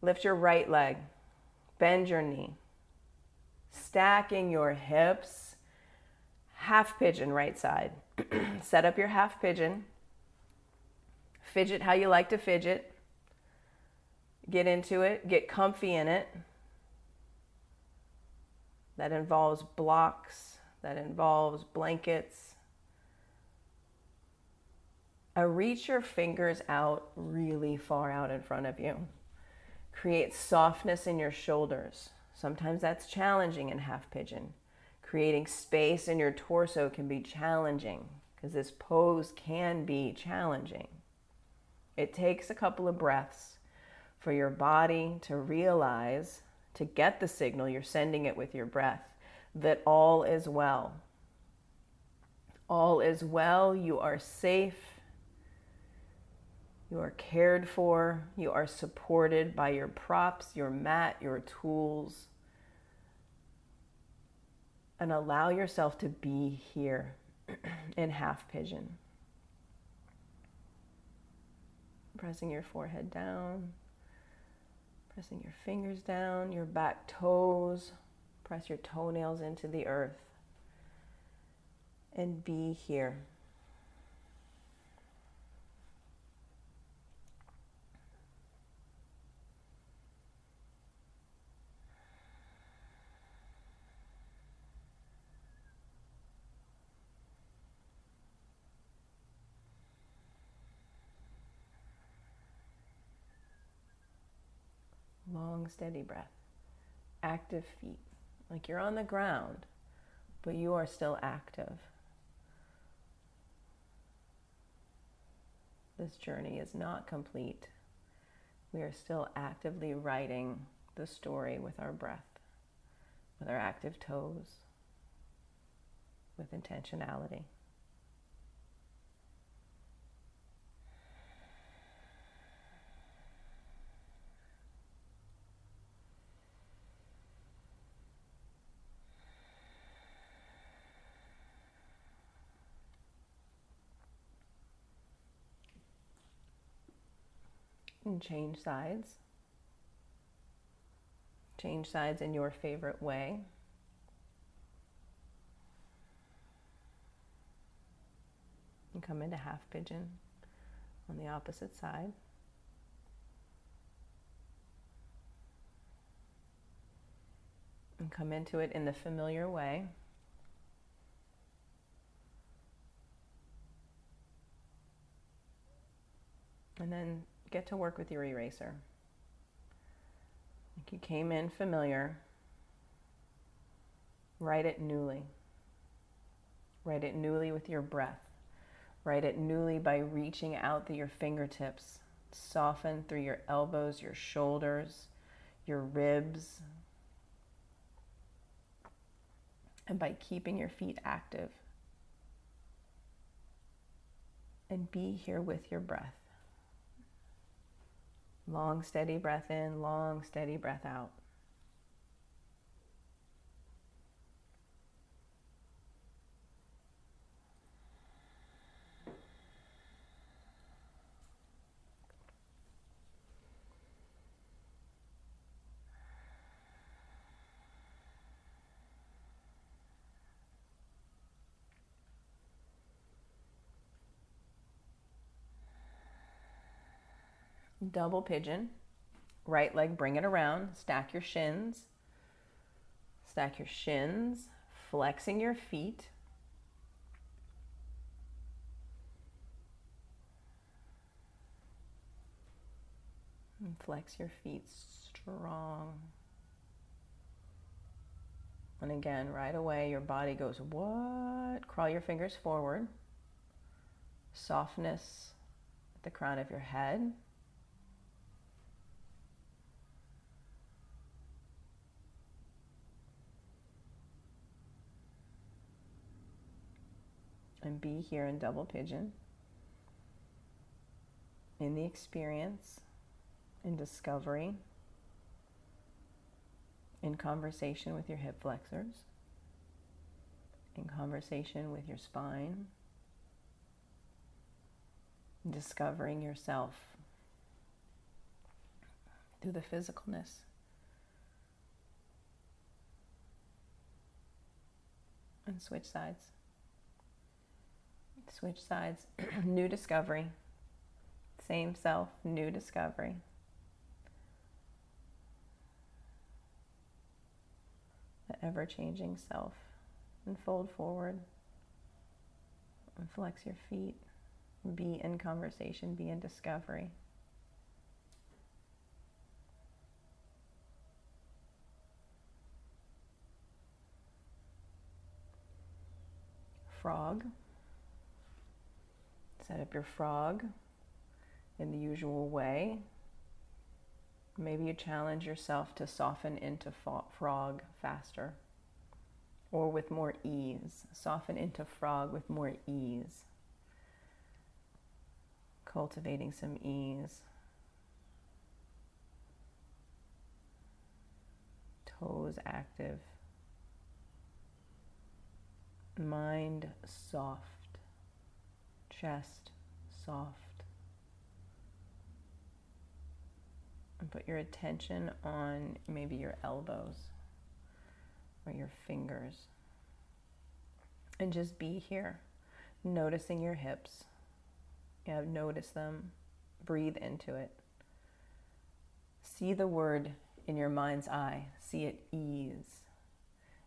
Lift your right leg, bend your knee. Stacking your hips. Half pigeon right side. Set up your half pigeon. Fidget how you like to fidget. Get into it, get comfy in it. That involves blocks, that involves blankets. Reach your fingers out really far out in front of you. Create softness in your shoulders. Sometimes that's challenging in half pigeon. Creating space in your torso can be challenging because this pose can be challenging. It takes a couple of breaths for your body to realize, to get the signal, you're sending it with your breath, that all is well. All is well. You are safe. You are cared for. You are supported by your props, your mat, your tools. And allow yourself to be here in half pigeon. Pressing your forehead down. Pressing your fingers down, your back toes. Press your toenails into the earth. And be here. Long, steady breath. Active feet, like you're on the ground, but you are still active. This journey is not complete. We are still actively writing the story with our breath, with our active toes, with intentionality. And change sides. Change sides in your favorite way. And come into half pigeon on the opposite side. And come into it in the familiar way. And then get to work with your eraser. Like you came in familiar, write it newly. Write it newly with your breath. Write it newly by reaching out through your fingertips. Soften through your elbows, your shoulders, your ribs. And by keeping your feet active. And be here with your breath. Long, steady breath in, long, steady breath out. Double pigeon. Right leg, bring it around. Stack your shins. Stack your shins, flexing your feet. And flex your feet strong. And again, right away, your body goes, what? Crawl your fingers forward. Softness at the crown of your head. And be here in double pigeon, in the experience, in discovery, in conversation with your hip flexors, in conversation with your spine, discovering yourself through the physicalness. And switch sides. Switch sides. New discovery. Same self, new discovery. The ever-changing self. And fold forward. And flex your feet. Be in conversation, be in discovery. Frog. Set up your frog in the usual way. Maybe you challenge yourself to soften into frog faster or with more ease. Soften into frog with more ease. Cultivating some ease. Toes active. Mind soft. Chest soft. And put your attention on maybe your elbows or your fingers. And just be here, noticing your hips. Yeah, notice them. Breathe into it. See the word in your mind's eye. See it ease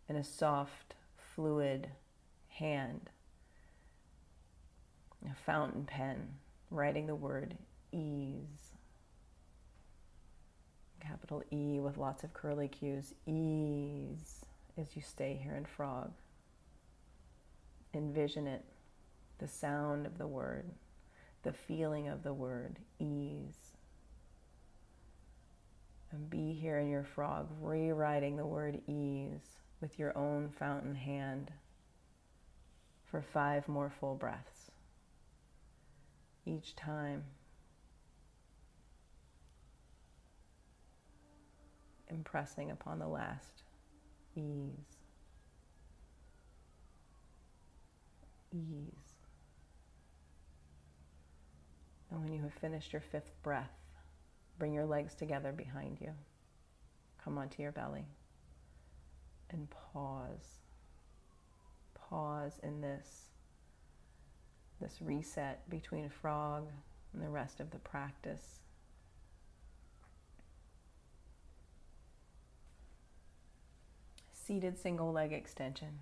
in a soft, fluid hand. A fountain pen, writing the word ease. Capital E with lots of curly Q's. Ease as you stay here in frog. Envision it, the sound of the word, the feeling of the word, ease. And be here in your frog, rewriting the word ease with your own fountain hand for 5 more full breaths. Each time, impressing upon the last, ease, ease. And when you have finished your 5th breath, bring your legs together behind you. Come onto your belly and pause. Pause in this reset between frog and the rest of the practice. Seated single leg extension.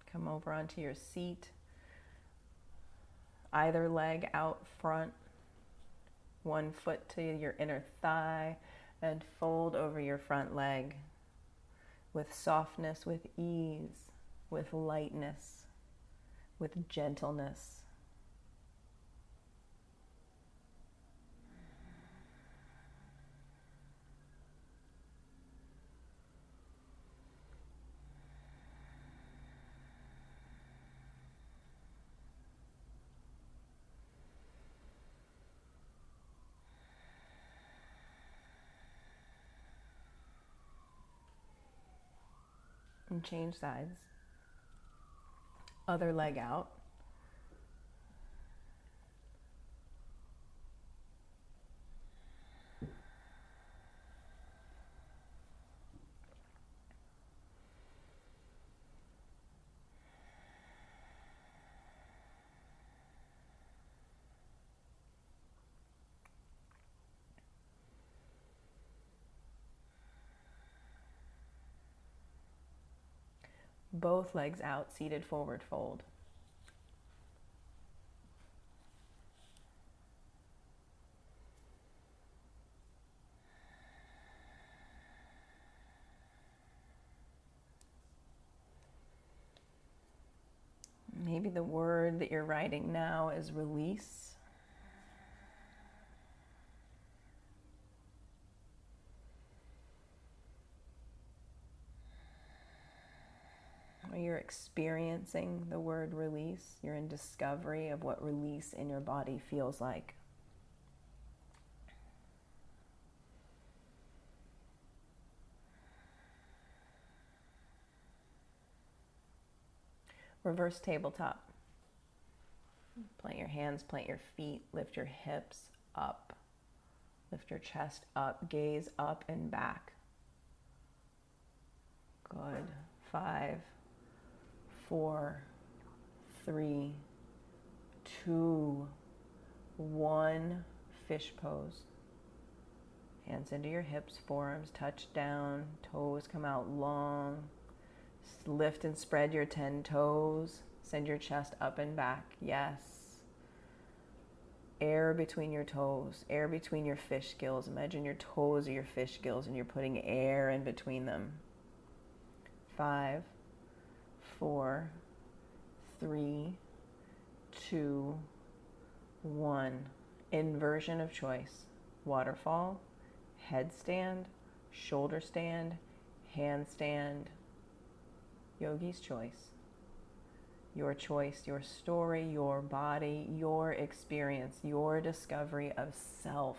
Come over onto your seat. Either leg out front. One foot to your inner thigh and fold over your front leg with softness, with ease, with lightness, with gentleness. And change sides. Other leg out. Both legs out, seated forward fold. Maybe the word that you're writing now is release. Or you're experiencing the word release. You're in discovery of what release in your body feels like. Reverse tabletop. Plant your hands, plant your feet, lift your hips up. Lift your chest up, gaze up and back. Good. 5, 4, 3, 2, 1. Fish pose. Hands into your hips, forearms touch down, toes come out long. Lift and spread your 10 toes. Send your chest up and back. Yes. Air between your toes, air between your fish gills. Imagine your toes are your fish gills and you're putting air in between them. 5, 4, 3, 2, 1. Inversion of choice. Waterfall, headstand, shoulder stand, handstand. Yogi's choice. Your choice, your story, your body, your experience, your discovery of self.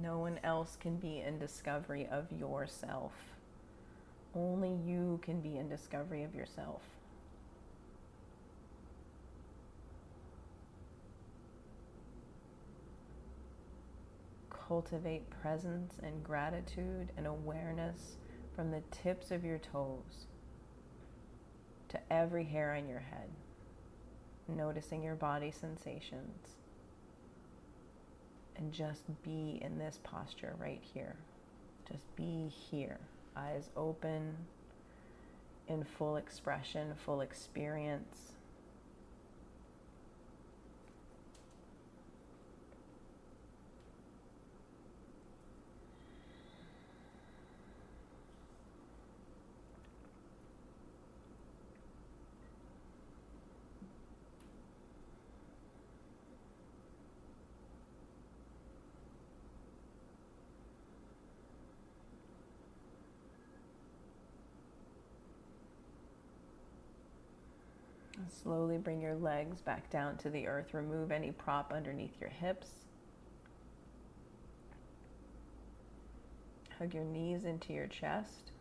No one else can be in discovery of yourself. Only you can be in discovery of yourself. Cultivate presence and gratitude and awareness from the tips of your toes to every hair on your head, noticing your body sensations. And just be in this posture right here. Just be here, eyes open, in full expression, full experience. Slowly bring your legs back down to the earth. Remove any prop underneath your hips. Hug your knees into your chest.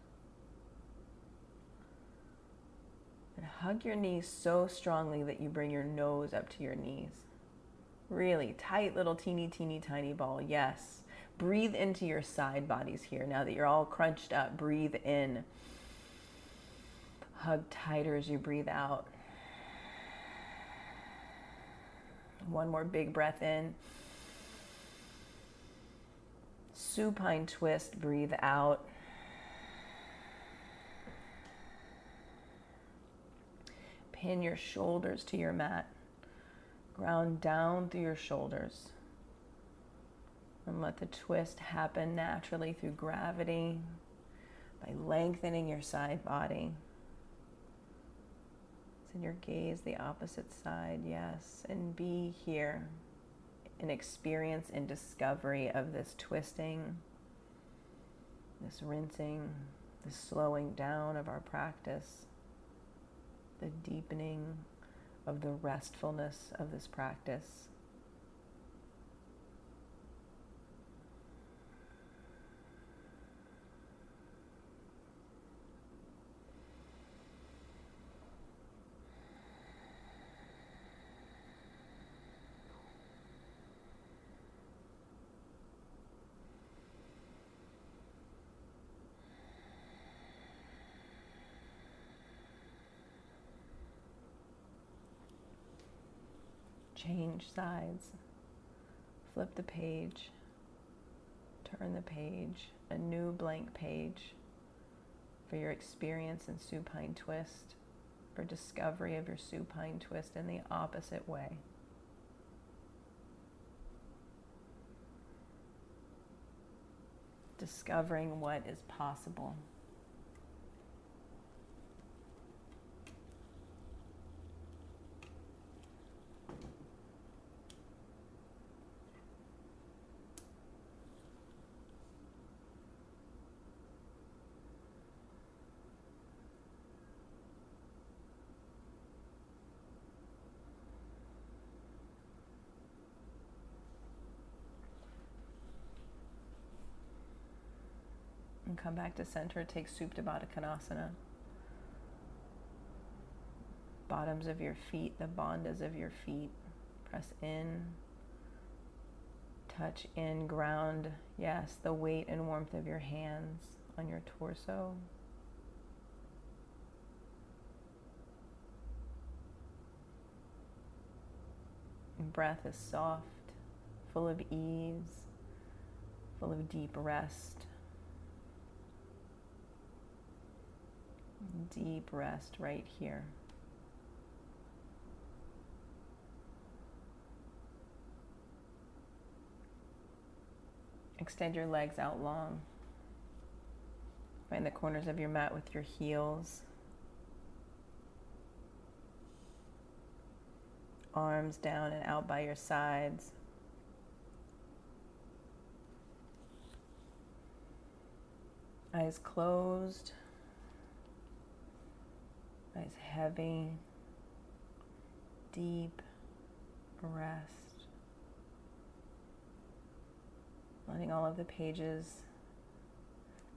And hug your knees so strongly that you bring your nose up to your knees. Really tight little teeny tiny ball. Yes. Breathe into your side bodies here. Now that you're all crunched up, breathe in. Hug tighter as you breathe out. One more big breath in. Supine twist, breathe out. Pin your shoulders to your mat. Ground down through your shoulders. And let the twist happen naturally through gravity by lengthening your side body. Send your gaze the opposite side, yes. And be here in experience and discovery of this twisting, this rinsing, this slowing down of our practice, the deepening of the restfulness of this practice. Change sides, flip the page, turn the page, a new blank page for your experience in supine twist, for discovery of your supine twist in the opposite way. Discovering what is possible. And come back to center. Take Supta Baddha Konasana. Bottoms of your feet, the bandhas of your feet. Press in. Touch in, ground, yes, the weight and warmth of your hands on your torso. And breath is soft, full of ease, full of deep rest. Deep rest right here. Extend your legs out long. Find the corners of your mat with your heels. Arms down and out by your sides. Eyes closed. Eyes heavy. Deep rest. Letting all of the pages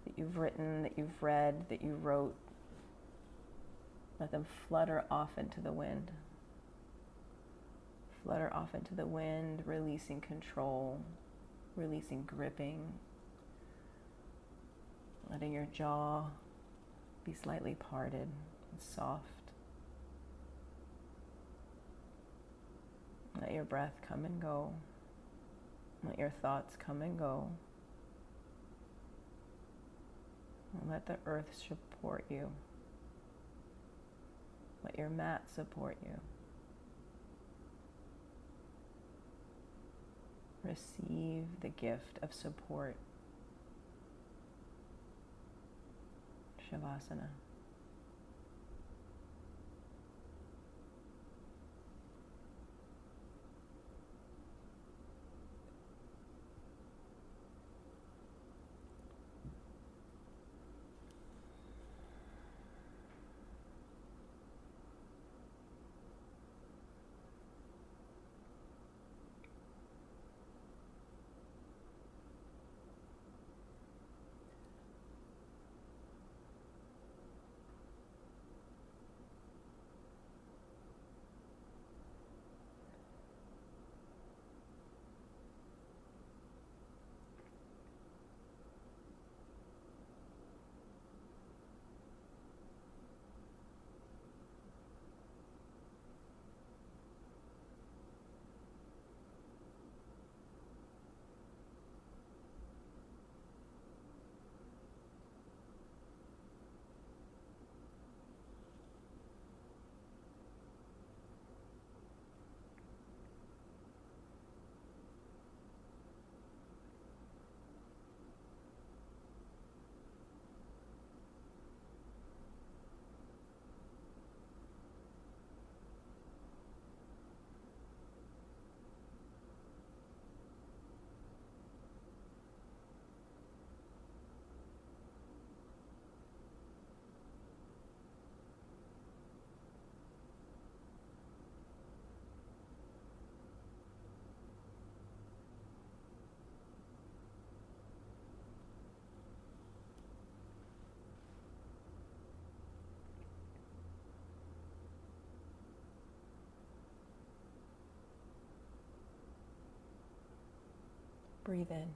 that you've written, that you've read, that you wrote, let them flutter off into the wind. Flutter off into the wind, releasing control, releasing gripping, letting your jaw be slightly parted and soft. Let your breath come and go. Let your thoughts come and go. And let the earth support you. Let your mat support you. Receive the gift of support. Shavasana. Breathe in.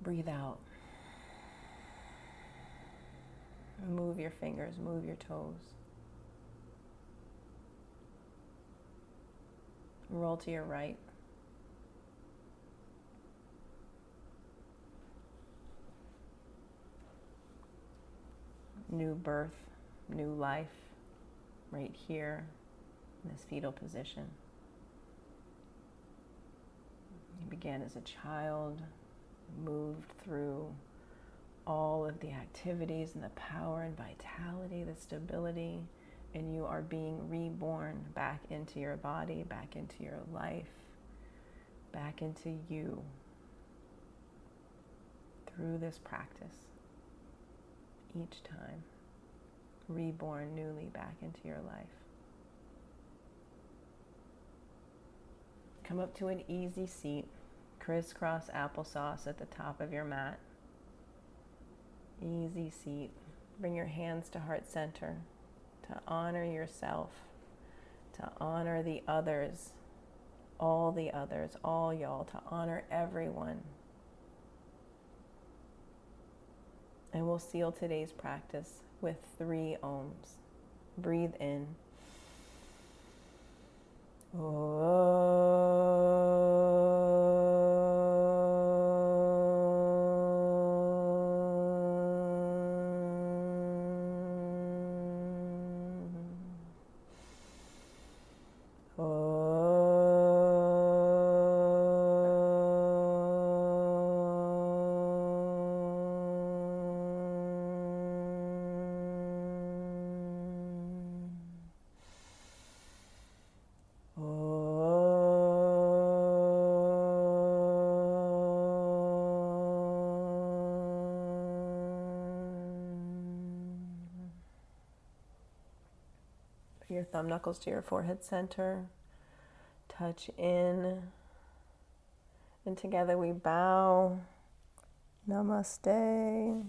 Breathe out. Move your fingers, move your toes. Roll to your right. New birth, new life, right here in this fetal position. You began as a child, moved through all of the activities and the power and vitality, the stability, and you are being reborn back into your body, back into your life, back into you through this practice. Each time, reborn newly back into your life. Come up to an easy seat, crisscross applesauce at the top of your mat. Easy seat. Bring your hands to heart center to honor yourself, to honor the others, all y'all, to honor everyone. And we'll seal today's practice with 3 ohms. Breathe in. Your thumb knuckles to your forehead center. Touch in. And together we bow. Namaste.